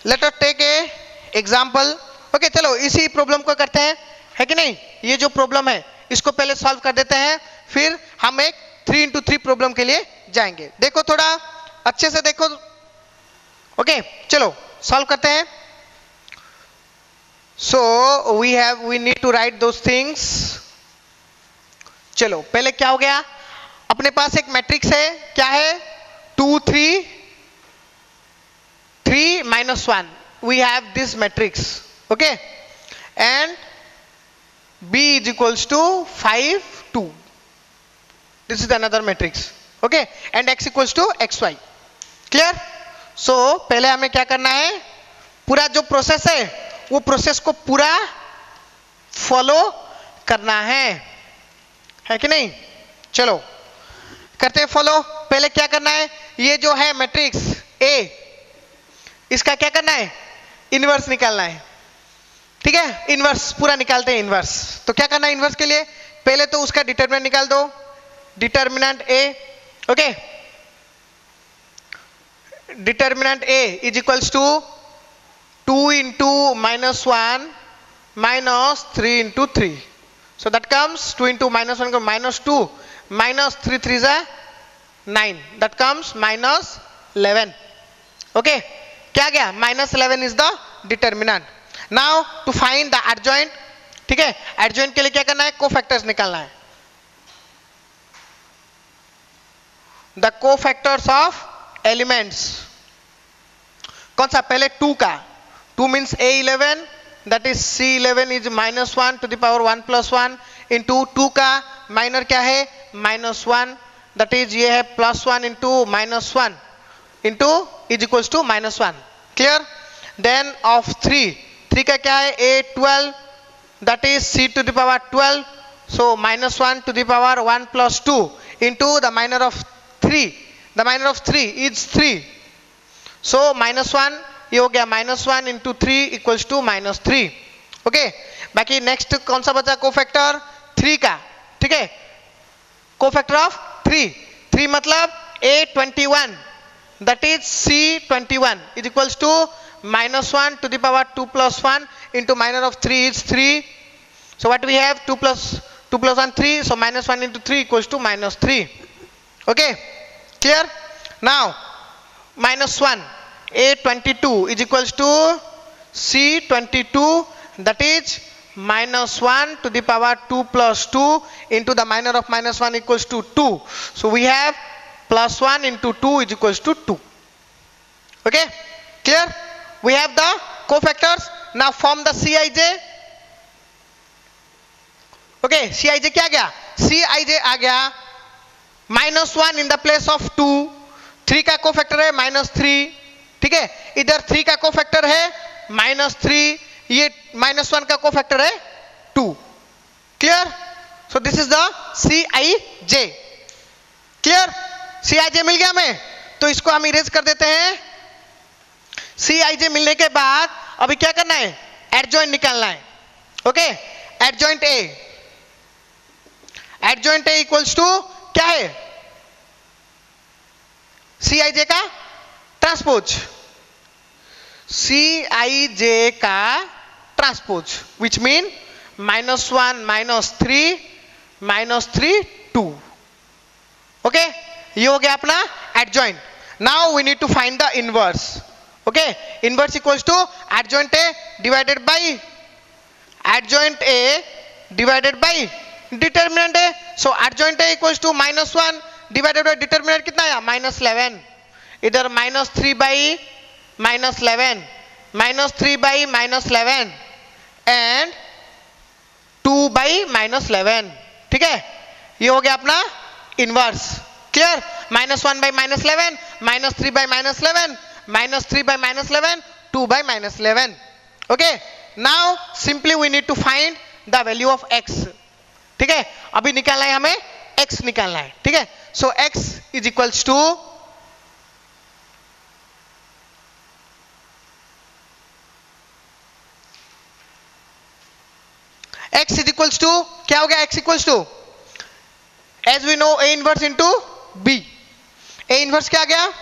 [SPEAKER 1] let us take a example. Okay, चलो इसी प्रॉब्लम को करते हैं, है कि नहीं। ये जो प्रॉब्लम है इसको पहले सॉल्व कर देते हैं, फिर हम एक 3 into 3 प्रॉब्लम के लिए जाएंगे। देखो थोड़ा अच्छे से देखो। ओके, चलो सॉल्व करते हैं। So we need to write those things. चलो पहले क्या हो गया, अपने पास एक मैट्रिक्स है, क्या है, 2 3 3 -1। we have this matrix, okay, and b is equals to 5 2. This is another matrix, okay, and x equals to xy. clear? so पहले हमें क्या करना है, पूरा जो प्रोसेस है वो प्रोसेस को पूरा फॉलो करना है कि नहीं। चलो करते हैं फॉलो। पहले क्या करना है, ये जो है मैट्रिक्स A, इसका क्या करना है, इनवर्स निकालना है। ठीक है, इनवर्स पूरा निकालते हैं इनवर्स। तो क्या करना है इनवर्स के लिए, पहले तो उसका डिटरमिनेंट निकाल दो, determinant A, okay, determinant A is equals to 2 into -1 minus 3 into 3. So that comes 2 into -1 minus 2 minus 3 3 is a 9. That comes -11. Okay, क्या गया, -11 is the determinant. Now to find the adjoint, ठीक है, adjoint के लिए क्या करना है, cofactors निकालना है। The cofactors of elements, कौन सा, पहले 2 का, 2 means A11, that is C11 is -1 to the power 1 plus 1 into 2 का माइनर क्या है, -1, that is ये है +1 into -1 into is equals to -1। clear? then of 3 का क्या है, A12, that is C to the power 12, so -1 to the power 1 plus 2 into the minor of 3, the minor of 3 is 3, so -1 ये हो गया, -1 into 3 equals to -3। Okay, बाकी next कौन सा बचा, कोफैक्टर 3 का। ठीक है, कोफैक्टर ऑफ 3 मतलब A21, that is C21 is equals to -1 to the power 2 plus 1 into minor of 3 is 3, so what we have, 2 plus 1 3, so -1 into 3 equals to -3। okay, clear? now -1 A22 is equals to C22, that is -1 to the power 2 plus 2 into the minor of -1 equals to 2, so we have +1 into 2 is equals to 2। okay, clear? we have the cofactors, now form the Cij। okay, Cij क्या गया, Cij आ गया -1 in the place of 2, 3 का cofactor है -3, ठीक है, इधर 3 का cofactor है -3, ये -1 का कोफैक्टर है 2। Clear? So this is the Cij। Clear? Cij मिल गया हमें, तो इसको हम इरेज कर देते हैं। Cij मिलने के बाद अभी क्या करना है, एडजॉइंट निकालना है। Okay, adjoint A equals to क्या है, Cij का ट्रांसपोज, Cij का ट्रांसपोज, विच मीन -1 -3 2। ओके, ये हो गया अपना adjoint. Now we need to find the inverse. Okay, inverse equals to adjoint A divided by adjoint A divided by determinant A। So adjoint A equals to -1 divided by determinant कितना आया, -11, इधर -3 by -11, -3 by -11 and 2 by -11। ठीक है, ये हो गया अपना inverse. Clear? -1 by -11, -3 by -11, -3 by -11, 2 by -11। Okay, now simply we need to find the value of x। ठीक है, अभी निकालना है हमें x निकालना है, ठीक है। So x is equals to x is equals to क्या हो गया, x equals to as we know a inverse into b। a inverse क्या आ गया,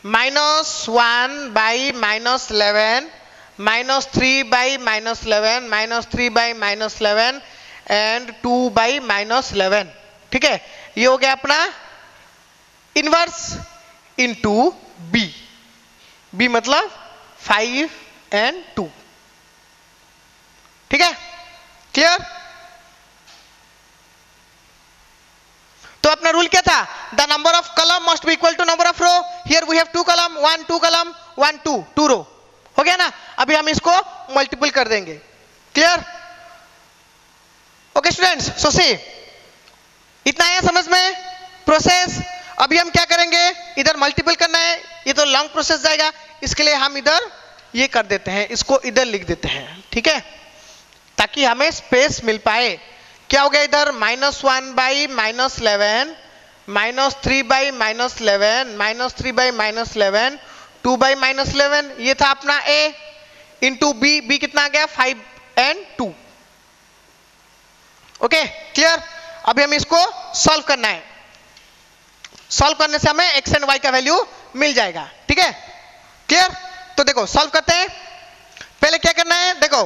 [SPEAKER 1] -1 by -11 -3 by -11 -3 by -11 and 2 by -11, ठीक है। ये हो गया अपना इनवर्स इनटू b, b मतलब 5 एंड 2, ठीक है, क्लियर। तो अपना रूल क्या था, the number of column must be equal to number of row. Here we have 2 column 1 2 column 1 2 row, हो गया ना। अभी हम इसको मल्टीपल कर देंगे, clear. Okay students, so see इतना है समझ में प्रोसेस। अभी हम क्या करेंगे, इधर मल्टीपल करना है, ये तो लॉन्ग प्रोसेस जाएगा, इसके लिए हम इधर ये कर देते हैं, इसको इधर लिख देते हैं, ठीक है, ताकि हमें स्पेस मिल पाए। क्या हो गया इधर, -1 बाई -11 -3 बाई -11 -3 बाई -11 2 बाई -11, ये था अपना a इंटू b कितना आ गया 5 एंड 2, ओके क्लियर। अभी हमें इसको सॉल्व करना है, सॉल्व करने से हमें x एंड y का वैल्यू मिल जाएगा, ठीक है, क्लियर। तो देखो सॉल्व करते हैं, पहले क्या करना है, देखो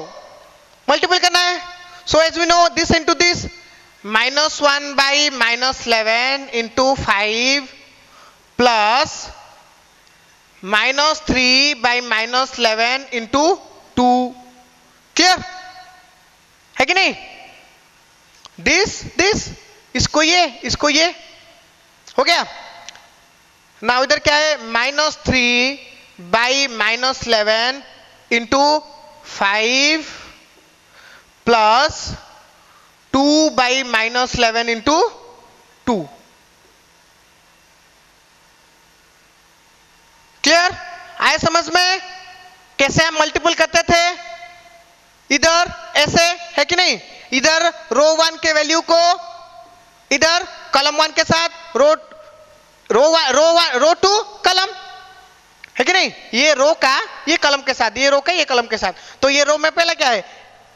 [SPEAKER 1] मल्टीपल करना है। So as we know this into this, -1 by -11 into 5 plus -3 by -11 into 2, clear है कि नहीं। दिस इसको ये हो गया ना। इधर क्या है, -3 by -11 into 5 plus 2 by -11 into 2, clear. आए समझ में कैसे हम मल्टीपल करते थे, इधर ऐसे है कि नहीं, इधर रो 1 के वैल्यू को इधर कॉलम 1 के साथ रो 2 कॉलम है कि नहीं, ये रो का ये कॉलम के साथ, ये रो का ये कॉलम के साथ। तो ये रो में पहले क्या है,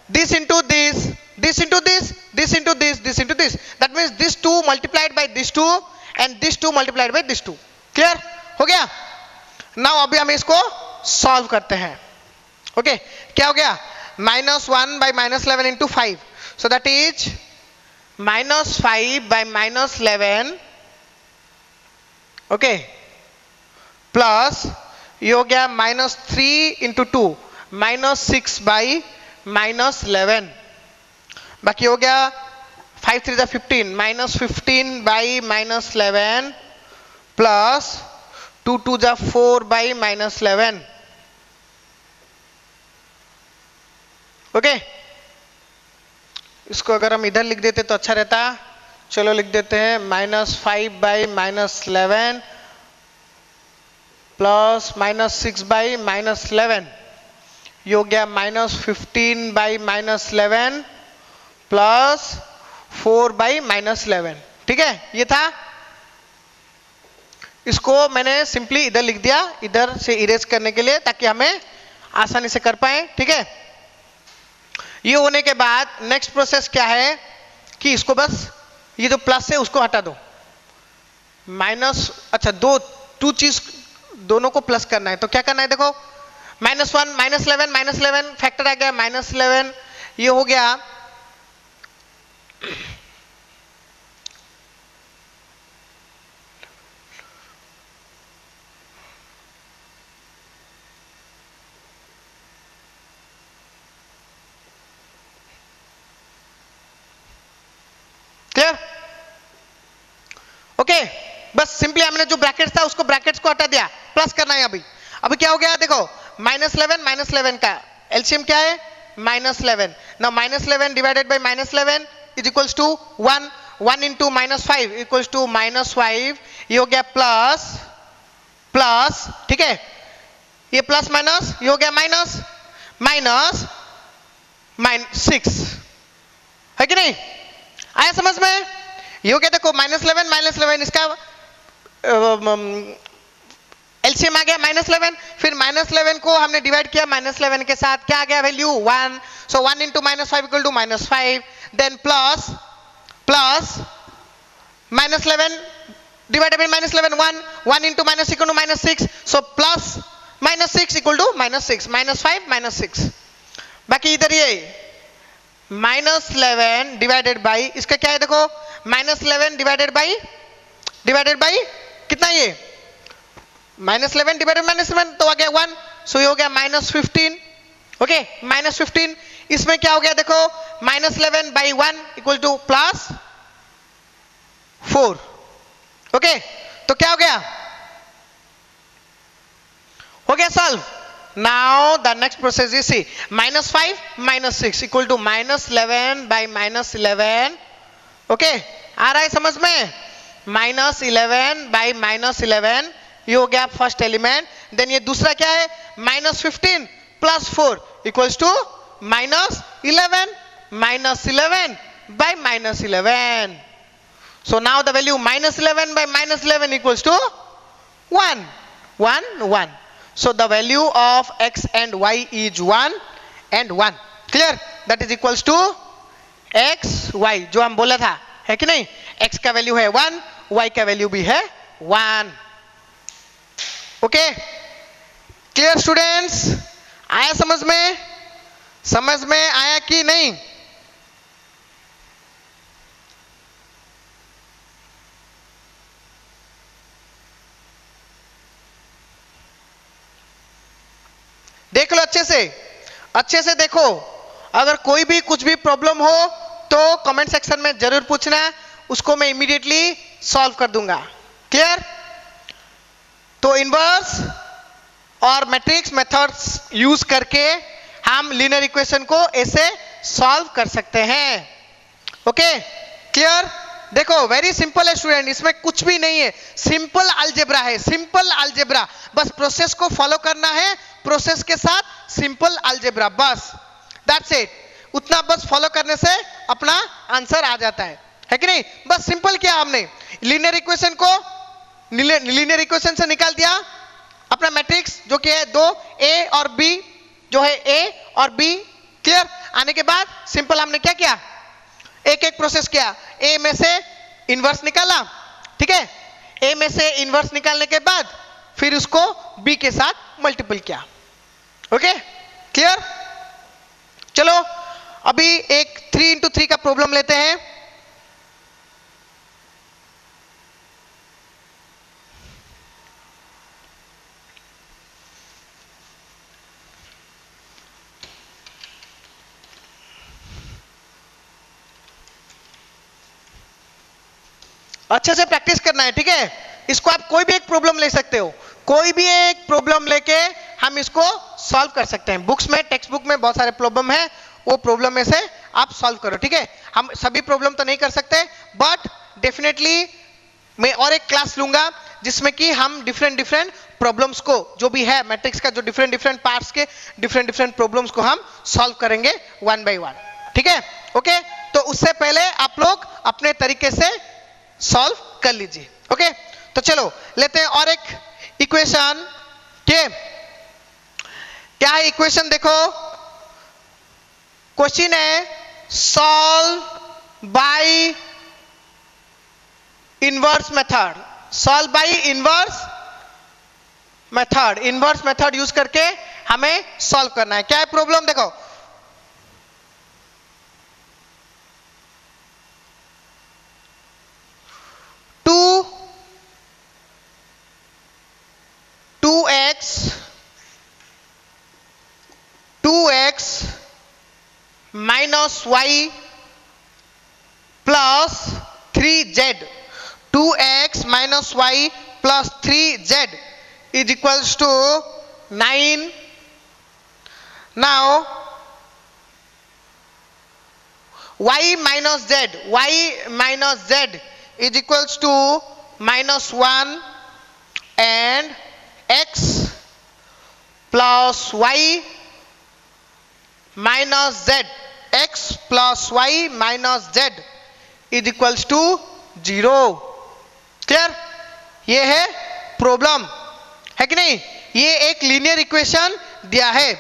[SPEAKER 1] this into this, this into this, this into this, this into this, that means this 2 multiplied by this 2 and this 2 multiplied by this 2, clear हो गया। नाउ अभी हम इसको सॉल्व करते हैं, ओके क्या हो गया, -1 by -11 into 5, so that is -5 by -11, okay plus ये हो गया -3 into 2 -6 by -11, बाकी हो गया 5 3 15 -15 by -11 प्लस 2 2 4 by -11, ओके। इसको अगर हम इधर लिख देते तो अच्छा रहता, चलो लिख देते हैं -5 by -11 प्लस -6 by -11, ये हो गया -15 by -11 प्लस 4 by -11, ठीक है, ये था। इसको मैंने सिंपली इधर लिख दिया, इधर से इरेज करने के लिए, ताकि हमें आसानी से कर पाए, ठीक है। ये होने के बाद नेक्स्ट प्रोसेस क्या है कि इसको बस ये जो प्लस है उसको हटा दो, माइनस, अच्छा 2 चीज दोनों को प्लस करना है, तो क्या करना है, देखो -1 -11 फैक्टर आ गया -11, ये हो गया क्लियर, ओके। बस सिंपली हमने जो ब्रैकेट्स था उसको ब्रैकेट्स को हटा दिया, प्लस करना है। अभी क्या हो गया, देखो -11 का एलसीएम क्या है, -11। Now -11 divided by -11 is equals to 1, 1 into -5 equals to -5, ये हो गया प्लस, ठीक है, ये प्लस माइनस, ये हो गया माइनस 6, है कि नहीं, आया समझ में। ये हो गया देखो -11 इसका एलसीएम आ गया -11, फिर -11 को हमने डिवाइड किया -11 के साथ, क्या आ गया value 1, so 1 into -5 equal to -5, then plus -11 divided by -11 1 into -6 equal to -6, so plus -6 equal to -6, -5 -6, बाकी इधर ये -11 डिवाइडेड बाई इसका क्या है देखो, -11 डिवाइडेड बाई कितना ये -11 डिवाइडेड -11 तो आ गया 1, सो ये हो गया -15, ओके -15, इसमें क्या हो गया देखो -11 by 1 इक्वल टू +4, ओके तो क्या हो गया solve. Now the next process is C -5 -6 equal to -11 by -11, okay आ रहा है समझ में, -11 by -11, ये हो गया फर्स्ट एलिमेंट. देन ये दूसरा क्या है -15 + 4 equals to -11 by -11. So now the value -11 by -11 equals to 1, 1, 1. So the value of x and y is 1 and 1. Clear? That is equals to x, y, जो हम बोला था, है कि नहीं, x का वैल्यू है 1, y का वैल्यू भी है 1. ओके क्लियर स्टूडेंट्स, आया समझ में आया कि नहीं? देख लो अच्छे से देखो, अगर कोई भी कुछ भी प्रॉब्लम हो तो कमेंट सेक्शन में जरूर पूछना, उसको मैं इमीडिएटली सॉल्व कर दूंगा. क्लियर? तो इनवर्स और मैट्रिक्स मेथड्स यूज करके हम लीनियर इक्वेशन को ऐसे सॉल्व कर सकते हैं. Okay clear? देखो वेरी सिंपल है स्टूडेंट, इसमें कुछ भी नहीं है, सिंपल अलजेब्रा है, सिंपल अलजेब्रा, बस प्रोसेस को फॉलो करना है, प्रोसेस के साथ सिंपल अलजेब्रा, बस दैट्स इट. उतना बस फॉलो करने से अपना आंसर आ जाता है कि नहीं? बस सिंपल किया हमने, लीनियर इक्वेशन से निकाल दिया अपना मैट्रिक्स जो कि है 2a और b, जो है a और b. क्लियर? आने के बाद सिंपल हमने क्या किया, एक एक प्रोसेस किया, a में से इनवर्स निकाला, ठीक है, a में से इनवर्स निकालने के बाद फिर उसको b के साथ मल्टीपल किया. Okay clear? चलो अभी एक 3 into 3 का प्रॉब्लम लेते हैं. अच्छे से प्रैक्टिस करना है, ठीक है? इसको आप कोई भी एक प्रॉब्लम ले सकते हो, कोई भी एक प्रॉब्लम लेके हम इसको सॉल्व कर सकते हैं. बुक्स में, टेक्स्ट बुक में बहुत सारे प्रॉब्लम है, वो प्रॉब्लम में से आप सॉल्व करो, ठीक है? हम सभी प्रॉब्लम तो नहीं कर सकते, बट डेफिनेटली मैं और एक क्लास लूंगा जिसमें कि हम डिफरेंट प्रॉब्लम्स को, जो भी है मैट्रिक्स का, जो डिफरेंट पार्ट्स के डिफरेंट प्रॉब्लम्स को हम सॉल्व करेंगे 1 by 1, ठीक है? ओके तो उससे पहले आप लोग अपने तरीके से सॉल्व कर लीजिए. ओके तो चलो लेते हैं और एक इक्वेशन के. क्या है इक्वेशन? देखो क्वेश्चन है solve by inverse method, solve by inverse method use करके हमें सॉल्व करना है. क्या है प्रॉब्लम? देखो 2x minus y plus 3z, 2x minus y plus 3z is equals to 9. Now y minus z is equals to -1 and x plus y minus z, x plus y minus z is equals to 0। Clear? ये है problem, है कि नहीं? ये एक linear equation दिया है,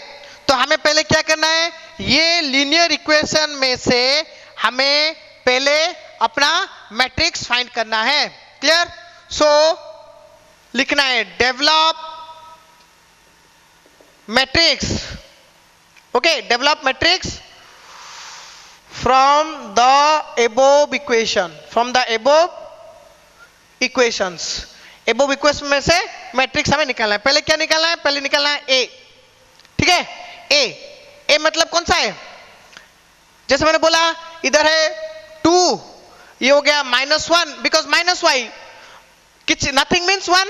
[SPEAKER 1] तो हमें पहले क्या करना है, ये लीनियर इक्वेशन में से हमें पहले अपना मैट्रिक्स फाइंड करना है। क्लियर? सो लिखना है develop matrix. Okay, develop matrix from the above equation, from the above equations। above equation में से मैट्रिक्स हमें निकालना है। पहले क्या निकालना है? पहले निकालना है a। ठीक है, a मतलब कौन सा है? जैसे मैंने बोला इधर है 2, ये हो गया -1 बिकॉज -y किच नथिंग मीन्स 1,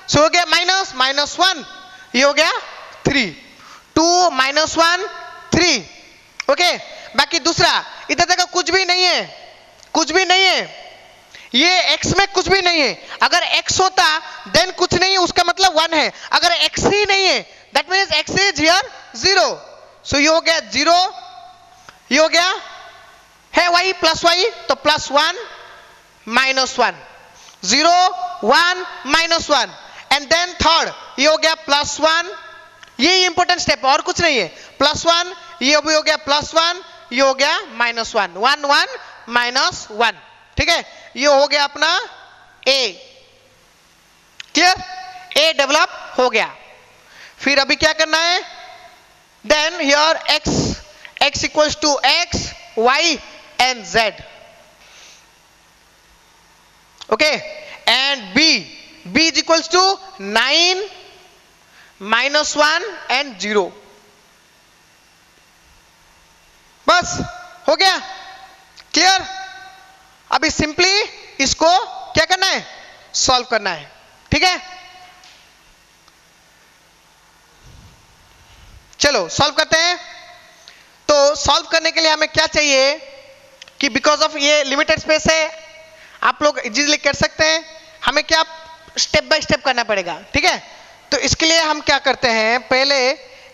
[SPEAKER 1] सो हो गया -1, ये हो गया 3, 2 -1 3। ओके, बाकी दूसरा इधर देखो कुछ भी नहीं है, कुछ भी नहीं है, ये x में कुछ भी नहीं है। अगर x होता देन कुछ नहीं, उसका मतलब 1 है। अगर x ही नहीं है that means x is here 0, सो ये हो गया 0, ये हो गया है y प्लस y, तो +1 -1, 0 1 -1, एंड देन थर्ड ये हो गया +1, ये इंपॉर्टेंट स्टेप और कुछ नहीं है। +1, ये भी हो गया +1, ये हो गया -1, 1 1 -1। ठीक है, ये हो गया अपना a। क्लियर? a डेवलप हो गया। फिर अभी क्या करना है? Then here x equals to x y and z। Okay, and b is equals to 9 -1 and 0। बस हो गया। क्लियर? अभी सिंपली इसको क्या करना है? सॉल्व करना है। ठीक है, चलो सॉल्व करते हैं। तो सॉल्व करने के लिए हमें क्या चाहिए कि बिकॉज ऑफ ये लिमिटेड स्पेस है, आप लोग इजीली कर सकते हैं, हमें क्या स्टेप बाय स्टेप करना पड़ेगा। ठीक है, तो इसके लिए हम क्या करते हैं, पहले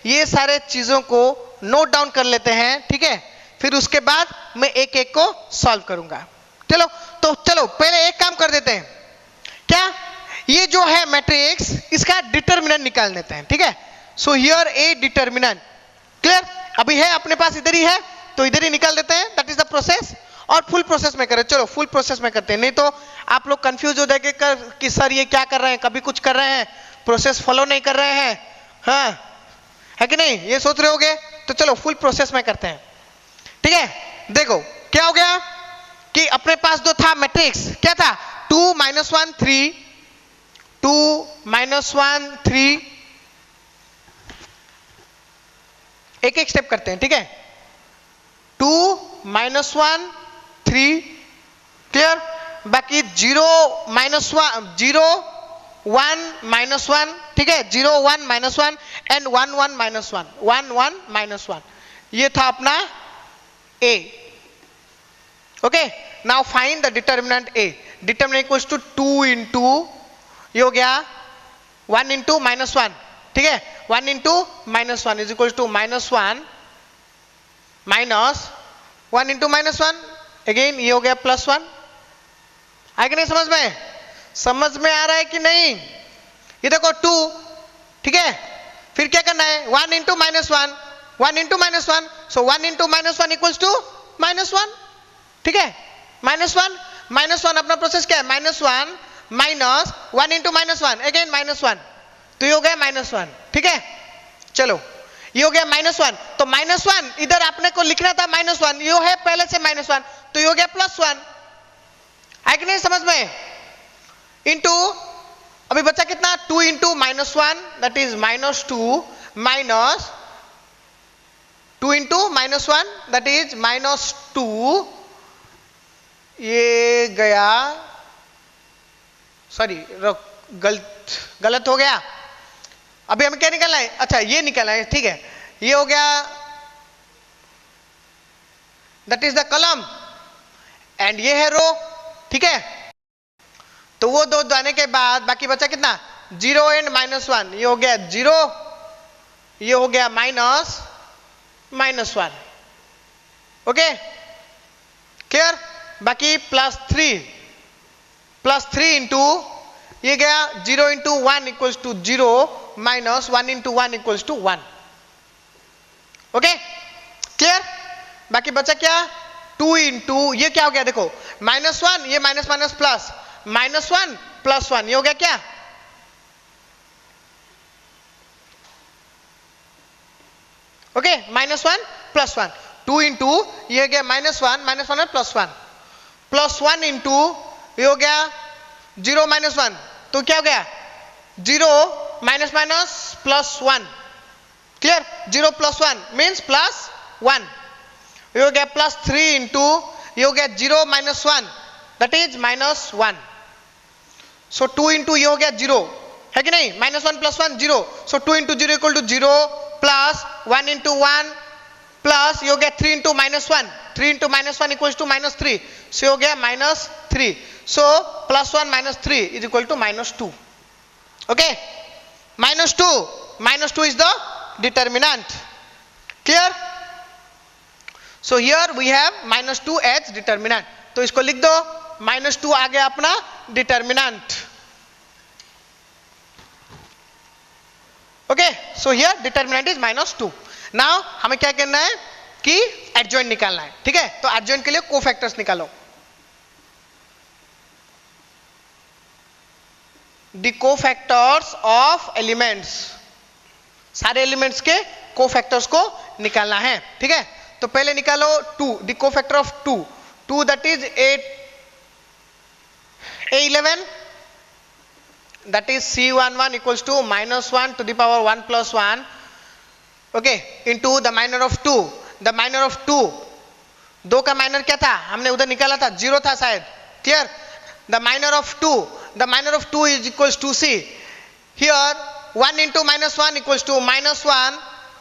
[SPEAKER 1] ये सारे चीजों को नोट डाउन कर लेते हैं। ठीक है, फिर उसके बाद मैं एक एक को सॉल्व करूंगा। चलो, तो चलो पहले एक काम कर देते हैं, क्या ये जो है मैट्रिक्स, इसका डिटर्मिनेंट निकाल देते हैं। ठीक है, so here A determinant. Clear? अभी है अपने पास, इधर ही है, तो इधर ही निकाल देते हैं, दैट इज द प्रोसेस। और फुल प्रोसेस में करें, चलो फुल प्रोसेस में करते हैं, नहीं तो आप लोग कंफ्यूज हो जाएंगे कि सर ये क्या कर रहे हैं, कभी कुछ कर रहे हैं, प्रोसेस फॉलो नहीं कर रहे हैं, हाँ है कि नहीं, ये सोच रहे होगे। तो चलो फुल प्रोसेस में करते हैं। ठीक है, देखो क्या हो गया कि अपने पास जो था मैट्रिक्स, क्या था? 2 -1 3, 2 -1 3। एक एक स्टेप करते हैं। ठीक है, 2 -1 3। क्लियर? बाकी 0 -1 0 1 -1। ठीक है, 0 1 -1 एंड 1 1 -1, 1 1 -1, ये था अपना a। Okay, now find the determinant a। Determinant equals to 2 into, ये हो गया 1 इंटू -1। ठीक है, 1 into -1 is equals to -1 -1 into -1, again ये हो गया +1। आया कि नहीं समझ में? समझ में आ रहा है कि नहीं? ये देखो 2। ठीक है, फिर क्या करना है? 1 into -1, 1 into -1, so 1 into -1 equals to -1। ठीक है, -1 अपना प्रोसेस क्या है? -1 -1 इंटू -1, अगेन -1, तो ये हो गया -1। ठीक है, चलो ये हो गया -1, तो -1 इधर आपने को लिखना था -1, ये है पहले से -1, तो ये हो गया +1। है कि नहीं समझ में? इंटू अभी बचा कितना? 2 into -1 that is -2 minus 2 into -1 that is -2, ये गया, सॉरी गलत हो गया। अभी हमें क्या निकालना है? अच्छा ये निकालना है। ठीक है, ये हो गया that is the column and ये है रो। ठीक है, तो वो दो आने के बाद बाकी बचा कितना? 0 एंड -1, ये हो गया 0, ये हो गया -1। Okay, clear? बाकी +3, प्लस 3 इंटू ये गया 0 into 1 equals to 0 minus 1 into 1 equals to 1. Okay clear. बाकी बचा क्या 2 इंटू ये क्या हो गया देखो -1 ये माइनस माइनस प्लस -1 प्लस 1 ये हो गया क्या ओके -1 प्लस 1 2 इंटू ये हो गया -1 प्लस 1 प्लस 1 इंटू ये हो गया 0 -1 तो क्या हो गया 0 minus minus plus 1 clear 0 plus 1 means plus 1 ये हो गया प्लस 3 इंटू ये हो गया 0 -1 दैट इज -1 सो 2 इंटू ये हो गया 0 है कि नहीं -1 plus 1 0 so 2 into 0 equal to 0 plus 1 into 1 plus ये हो गया 3 into -1 3 into -1 equal to -3 so हो गया -3 so +1 -3 is equal to -2 okay -2 is the determinant clear so here we have -2 as determinant तो इसको लिख दो -2 आ गया अपना determinant okay so here determinant is -2 now हमें क्या करना है कि एडजॉइंट निकालना है ठीक है तो एडजॉइंट के लिए कोफैक्टर्स निकालो द कोफैक्टर्स ऑफ एलिमेंट्स सारे एलिमेंट्स के कोफैक्टर्स को निकालना है ठीक है तो पहले निकालो 2 the cofactor of 2 that is A11 that is C11 equals to -1 to the power 1 plus 1 okay into the minor of 2 the minor of 2 दो का माइनर क्या था हमने उधर निकाला था 0 था शायद clear the minor of 2 is equals to C here 1 into -1 equals to -1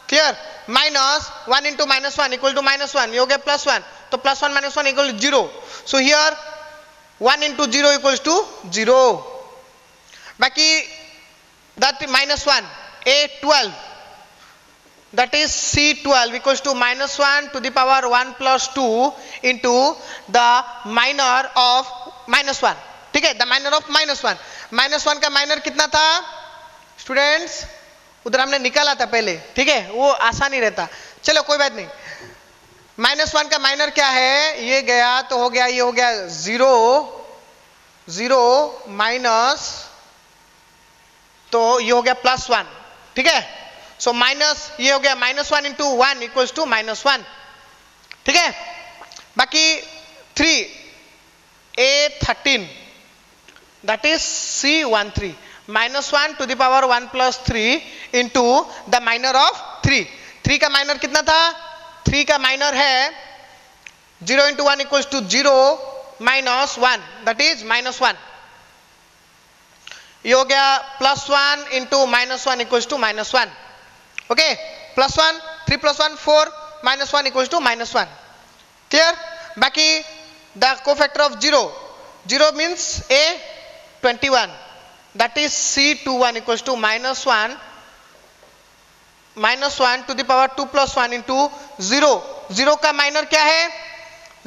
[SPEAKER 1] clear minus 1 into -1 equal to -1 ये हो गया +1 तो +1 -1 equal to 0 so here 1 into 0 equals to 0 बाकी that -1 A12 that is C12 equals to -1 to the power 1 plus 2 into the minor of -1 ठीक है the minor of -1 का minor कितना था स्टूडेंट्स उधर हमने निकाला था पहले ठीक है वो आसान ही रहता चलो कोई बात नहीं -1 का माइनर क्या है ये गया तो हो गया ये हो गया 0 माइनस तो ये हो गया +1 ठीक है सो माइनस ये हो गया -1 इंटू 1 इक्वल्स टू -1 ठीक है बाकी 3 A13 that is C13 -1 to the power 1 plus 3 into the minor of 3 का माइनर कितना था 3 का माइनर है 0 into 1 equals to 0 minus 1 that is -1 ये हो गया +1 into -1 equals to -1 okay +1 3 plus 1 4 -1 equals to -1 clear बाकी the cofactor of 0 means A21 that is C21 equals to -1 to the power 2 plus 1 into 0 का minor क्या है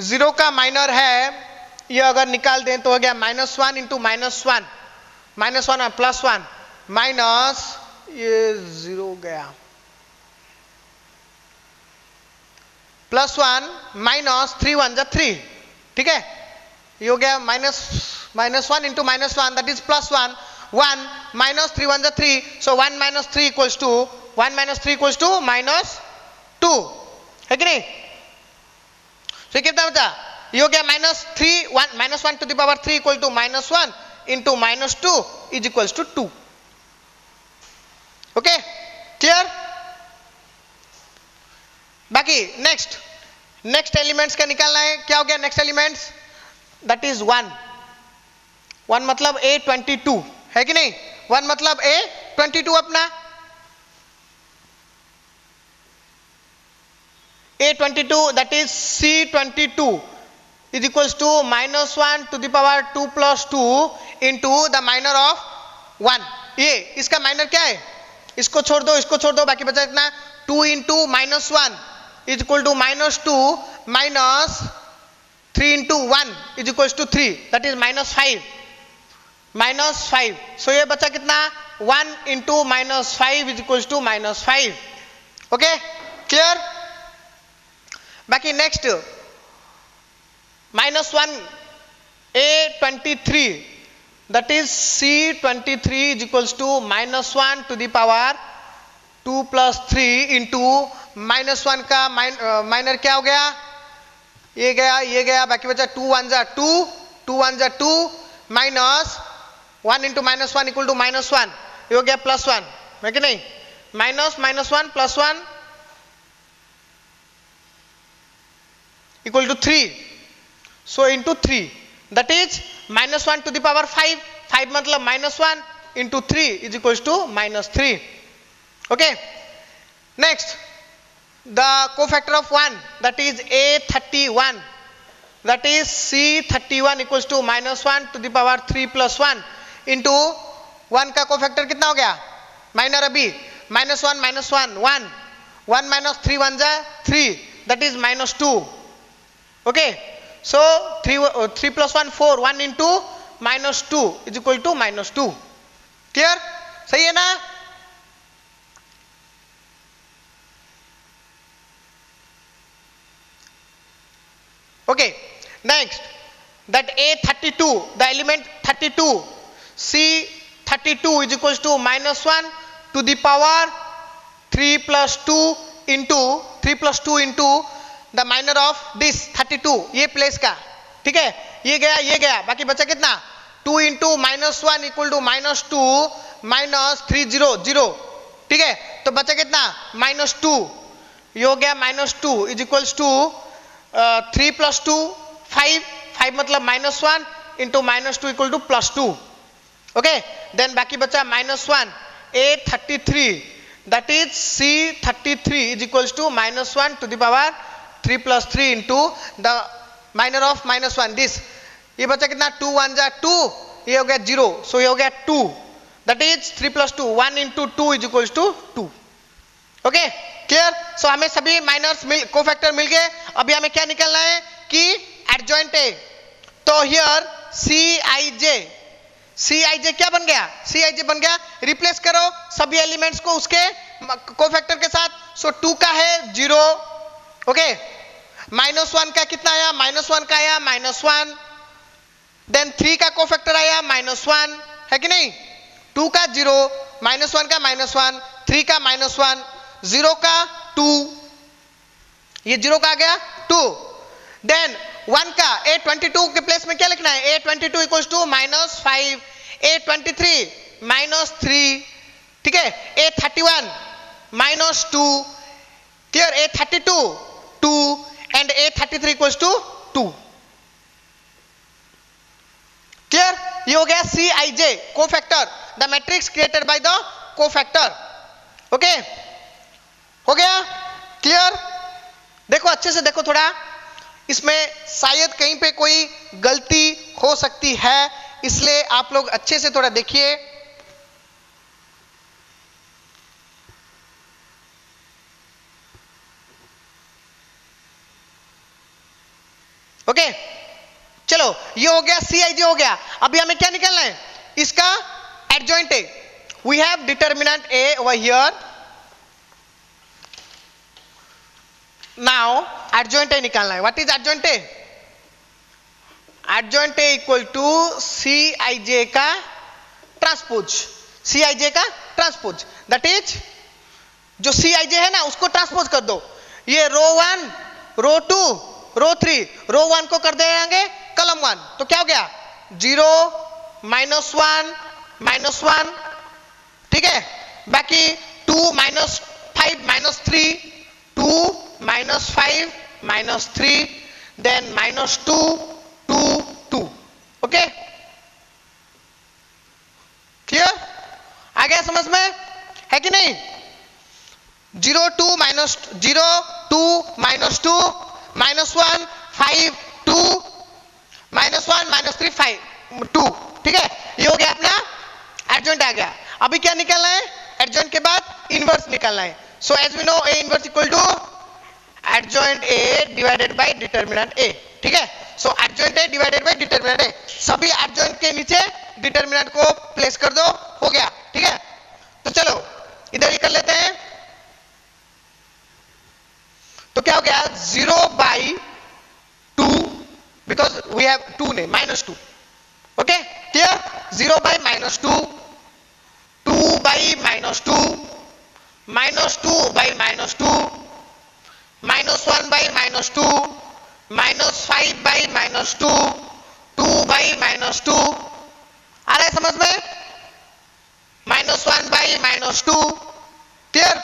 [SPEAKER 1] 0 का minor है ये अगर निकाल दें तो हो गया -1 into -1 -1 +1 माइनस ये 0 गया +1 माइनस 3 1 जा 3 ठीक है ये हो गया -1 into -1 that is +1 1 minus 3 1 is 3 so 1 minus 3 equals to -2 है कि नहीं तो कितना बचा ये हो गया -1 to the power 3 equal to -1 into -2 is equals to 2 okay clear बाकी नेक्स्ट एलिमेंट्स का निकालना है क्या हो गया नेक्स्ट एलिमेंट्स दैट इज 1 मतलब A22 है कि नहीं 1 मतलब A22 अपना A22 that is C22 is equals to -1 to the power 2 plus 2 into the minor of 1 ये इसका माइनर क्या है इसको छोड़ दो बाकी बचा इतना 2 into -1 is equal to -2 minus 3 into 1 is equals to 3 that is -5 -5, सो ये बचा कितना 1 into -5 is equals to -5. Okay clear. बाकी next -1 A23, that is C23 is equals to -1 to the power 2 plus 3 into -1 का माइनर क्या हो गया, ये गया, बाकी बचा 2 1 जा 2, 2 1 जा 2, माइनस 1 into -1 इक्वल टू -1, ये हो गया +1, है कि नहीं. -1 +1 equal to 3, so into 3, that is -1 to the power 5, 5 मतलब -1 into 3 is equals to -3. Okay, next the cofactor of 1, that is A31, that is C31 equals to -1 to the power 3 plus 1 into 1 का cofactor कितना हो गया, minor अभी -1 -1 1 1 minus 3 1 जा 3, that is -2. Okay, so 3 plus 1 4, 1 into -2 is equal to -2. Clear? सही है ना. Okay, next that A32, the element 32, C32 is equals to -1 to the power 3 plus 2 into the minor of this 32, ये place का, ठीक है, ये गया, बाकी बचा कितना 2 into -1 इक्वल टू -2 -3 0 0, ठीक है, तो बचा कितना -2, ये हो गया -2 इज इक्वल्स टू 3 plus 2 5, 5 मतलब -1 into -2 equal to +2. Okay, then बाकी बचा -1 A33, that is C33 is equals to -1 to the power 3 plus 3 into the minor of -1, this, ये बचा कितना 2 1 जा 2, ये हो गया 0, सो ये हो गया 2, that is 3 plus 2 1 into 2 is equals to 2. Okay clear. So हमें सभी माइनर्स कोफैक्टर मिल गए. अभी हमें क्या निकालना है कि एडजॉइंट है, तो हियर Cij क्या बन गया, Cij बन गया, रिप्लेस करो सभी एलिमेंट्स को उसके कोफैक्टर के साथ. सो 2 का है 0, ओके, -1 का कितना आया, -1 का आया -1, देन 3 का कोफैक्टर आया -1, है कि नहीं, 2 का 0, -1 का -1, 3 का -1, 0 का 2, ये 0 का आ गया 2, देन 1 का A22 के प्लेस में क्या लिखना है, A22 इक्वल्स टू -5, A23 -3, ठीक है, A31 -2, clear, A32 2 and A33 equals to 2. Clear, ये हो गया Cij cofactor, the matrix created by the cofactor. Okay, हो गया क्लियर. देखो अच्छे से देखो, थोड़ा इसमें शायद कहीं पे कोई गलती हो सकती है, इसलिए आप लोग अच्छे से थोड़ा देखिए. ओके, चलो ये हो गया Cij हो गया. अभी हमें क्या निकालना है, इसका एडजॉइंट है. We have determinant A over here. Now adjoint A निकालना है. What is adjoint A? Adjoint A equal to Cij का ट्रांसपोज, Cij का ट्रांसपोज, दैट इज जो Cij है ना उसको ट्रांसपोज कर दो. ये रो 1 रो 2 रो 3, रो 1 को कर देंगे कॉलम 1, तो क्या हो गया 0 -1 -1, ठीक है, बाकी 2 -5 -3, 2 -5 -3, देन -2 2 2. ओके क्लियर, आ गया समझ में, है कि नहीं. 0 2 -0 2 -2 -1 5 2 -1 -3 5 2, ठीक है, ये हो गया अपना एडजॉइंट आ गया. अभी क्या निकालना है, एडजॉइंट के बाद इनवर्स निकालना है. So as we know A inverse equal to adjoint A divided by determinant A. ठीक है। सो एडजॉइंट है डिवाइडेड बाय डिटरमिनेंट है, सभी एडजॉइंट के नीचे डिटरमिनेंट को प्लेस कर दो, हो गया, ठीक है। तो चलो इधर ही कर लेते हैं। तो क्या हो गया 0/2 बिकॉज वी हैव 2 ने -2, ओके क्लियर। 0/-2, 2/-2, -2/-2, -1/-2, -5/-2, -2/-2, आ रहा है समझ में, -1/-2 क्लियर,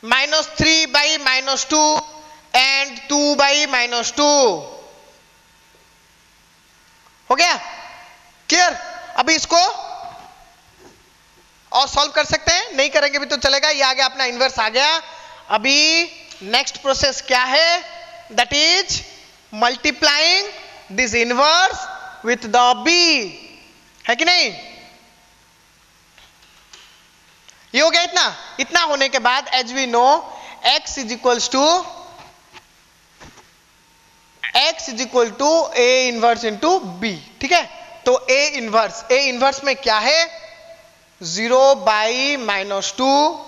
[SPEAKER 1] -3/-2 एंड 2/-2 हो गया क्लियर। अभी इसको और सॉल्व कर सकते हैं, नहीं करेंगे भी तो चलेगा, ये आ गया अपना इनवर्स आ गया। अभी नेक्स्ट प्रोसेस क्या है, that is multiplying this inverse with the B, है कि नहीं। ये हो गया इतना, इतना होने के बाद as we know x is equal to a inverse into b, ठीक है। तो a इनवर्स में क्या है 0/-2,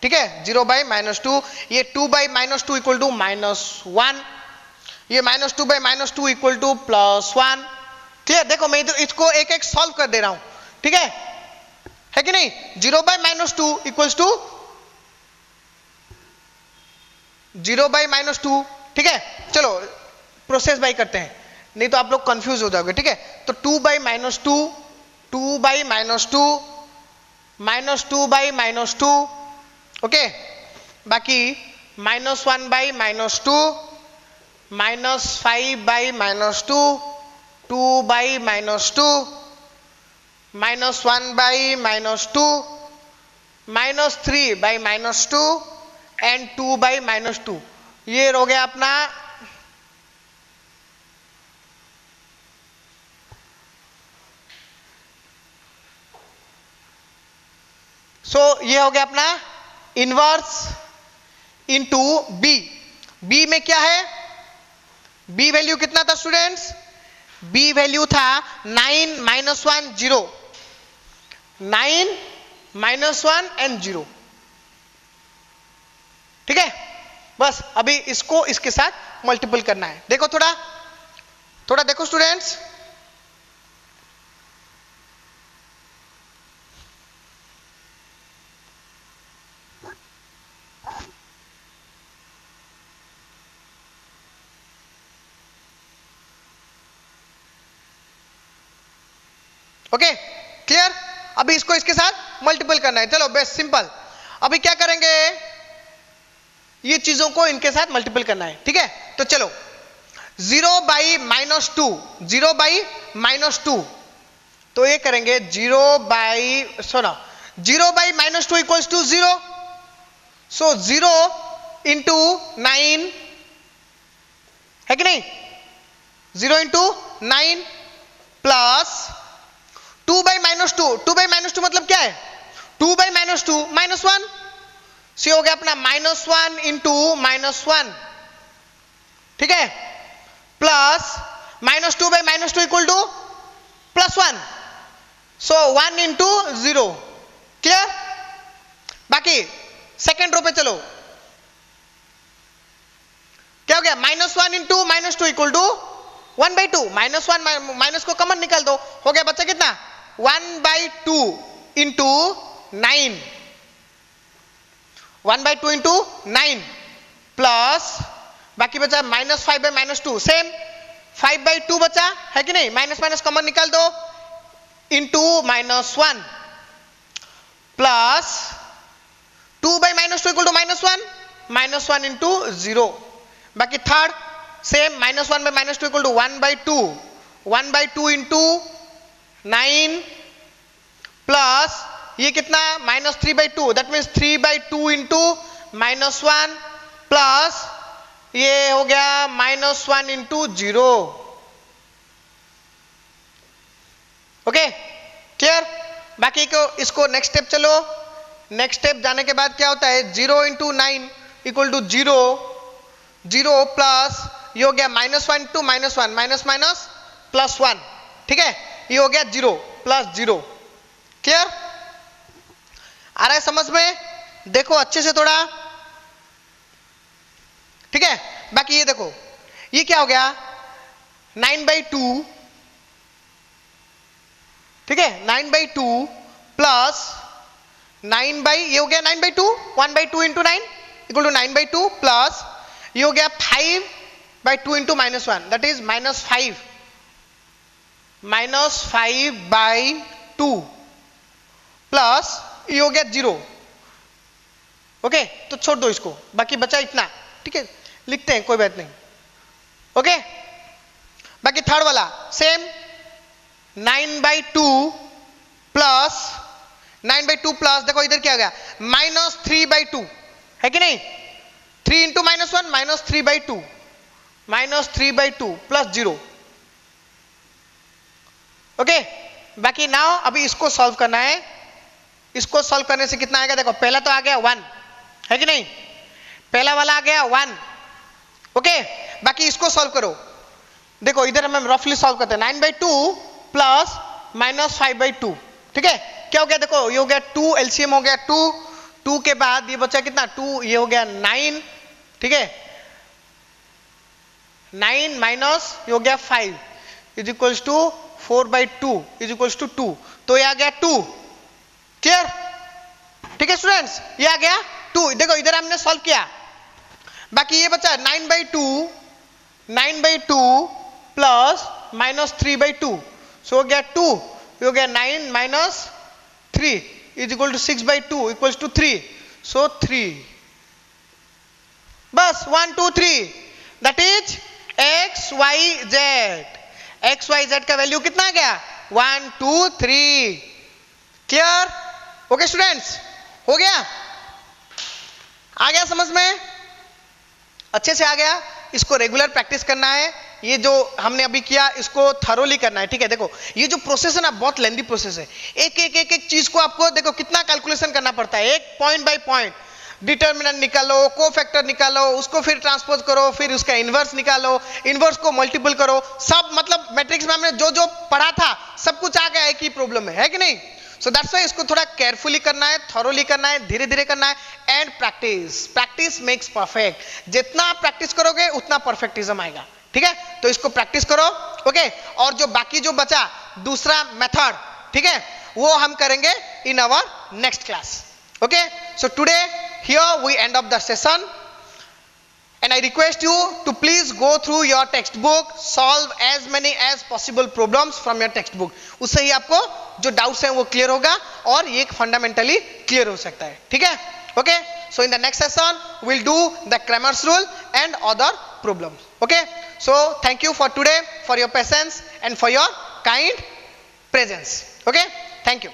[SPEAKER 1] ठीक है, 0/-2, ये 2/-2 इक्वल टू -1, ये -2/-2 इक्वल टू +1, क्लियर। देखो मैं इसको एक एक सॉल्व कर दे रहा हूं, ठीक है कि नहीं। 0/-2 इक्वल्स टू 0/-2, ठीक है। चलो प्रोसेस बाय करते हैं, नहीं तो आप लोग कंफ्यूज हो जाओगे, ठीक है। तो 2/-2, 2/-2, -2/-2, ओके, बाकी -1/-2, -5/-2, 2/-2, -1/-2, -3/-2 एंड 2/-2, ये हो गया अपना ये हो गया अपना इनवर्स इनटू बी। बी में क्या है, बी वैल्यू कितना था स्टूडेंट्स, बी वैल्यू था 9 -1 0, 9 -1 एंड 0, ठीक है। बस अभी इसको इसके साथ मल्टीपल करना है। देखो थोड़ा देखो स्टूडेंट्स, ओके क्लियर। अभी इसको इसके साथ मल्टीपल करना है, चलो बेस्ट सिंपल। अभी क्या करेंगे, ये चीजों को इनके साथ मल्टीपल करना है, ठीक है। तो चलो 0/-2, 0/-2, तो ये करेंगे 0/-2 इक्वल्स टू 0, सो 0 इंटू 9, है कि नहीं, 0 इंटू 9 प्लस 2/-2, 2/-2 मतलब क्या है 2/-2 -1, सी हो गया अपना -1 इंटू -1, ठीक है, plus -2/-2 equal to +1, so 1 into 0, clear. बाकी सेकेंड रो पे चलो, क्या हो गया -1 इंटू -2 इक्वल टू 1/2, -1 माइनस को कॉमन निकाल दो, हो गया बच्चा कितना 1/2 इंटू 9, 1/2 इंटू 9 प्लस बाकी बचा -5/-2, सेम 5/2 बचा, है कि नहीं, माइनस कॉमन निकाल दो, into -1 plus 2/-2 equal to -1 into 0, बाकी third same -1/-2 equal to 1/2 into 9 plus ये कितना -3/2, दैट मीन्स 3/2 इंटू -1 प्लस ये हो गया -1 इंटू 0, ओके क्लियर। बाकी को इसको नेक्स्ट स्टेप चलो, नेक्स्ट स्टेप जाने के बाद क्या होता है 0 इंटू 9 इक्वल टू 0, 0 प्लस ये हो गया -1 टू -1 माइनस माइनस +1, ठीक है, ये हो गया 0 + 0। क्लियर? आ रहा है समझ में? देखो अच्छे से थोड़ा, ठीक है। बाकी ये देखो, ये क्या हो गया 9/2, ठीक है, 9/2 प्लस 9 ये हो गया 9/2, 1/2 इंटू 9 इक्वल टू 9/2 प्लस ये हो गया 5/2 इंटू -1 दैट इज -5/2 प्लस ये हो गया 0। ओके, तो छोड़ दो इसको, बाकी बचा इतना, ठीक है, लिखते हैं, कोई बात नहीं। ओके, बाकी थर्ड वाला सेम 9/2 प्लस 9/2 प्लस देखो इधर क्या हो गया -3/2 है कि नहीं, 3 इंटू -1 -3/2 प्लस 0। ओके, बाकी नाउ अभी इसको सॉल्व करना है। इसको सॉल्व करने से कितना आएगा, देखो पहला तो आ गया 1 है कि नहीं, पहला वाला आ गया 1। ओके, बाकी इसको सॉल्व करो, देखो इधर हम रफली सॉल्व करते हैं 9/2 प्लस -5/2, ठीक है, क्या हो गया देखो ये हो गया 2, एलसीएम हो गया 2 के बाद ये बचा कितना 2, ये हो गया 9, ठीक है, 9 माइनस ये हो गया 5 is equals to 4/2 is equals to 2, तो ये आ गया 2। क्लियर? ठीक है स्टूडेंट्स, ये आ गया 2। देखो इधर हमने सॉल्व किया, बाकी ये बचा 9/2 प्लस -3/2, सो हो गया 2, ये हो गया 9 minus 3 is equal to 6/2 equals to 3, so 3। बस 1 2 3 that is x y z का वैल्यू कितना आ गया 1 2 3। क्लियर? ओके स्टूडेंट्स, हो गया? आ गया समझ में? अच्छे से आ गया? इसको रेगुलर प्रैक्टिस करना है, ये जो हमने अभी किया इसको थरोली करना है, ठीक है। देखो ये जो प्रोसेस है ना बहुत लेंदी प्रोसेस है, एक चीज को आपको देखो कितना कैलकुलेशन करना पड़ता है, एक पॉइंट बाय पॉइंट डिटर्मिनेंट निकालो, कोफैक्टर निकालो, उसको फिर ट्रांसपोज करो, फिर उसका इनवर्स निकालो, इनवर्स को मल्टीपल करो, सब मतलब मैट्रिक्स में हमने जो जो पढ़ा था सब कुछ आ गया एक ही प्रॉब्लम में, है कि नहीं। सो दैट्स व्हाई इसको थोड़ा केयरफुली करना है, थॉरोली करना है, धीरे धीरे करना है, एंड प्रैक्टिस मेक्स परफेक्ट। जितना आप प्रैक्टिस करोगे उतना परफेक्टिज्म आएगा, ठीक है। तो इसको प्रैक्टिस करो, ओके। और जो बाकी जो बचा दूसरा मेथड, ठीक है, वो हम करेंगे in our next class, okay. So today here we end up the session, and I request you to please go through your textbook, solve as many as possible problems from your textbook। उससे ही आपको जो doubts हैं वो clear होगा और ये fundamentally clear हो सकता है, ठीक है, okay. So in the next session we'll do the Cramer's rule and other problems, okay। So thank you for today, for your patience and for your kind presence, okay, thank you।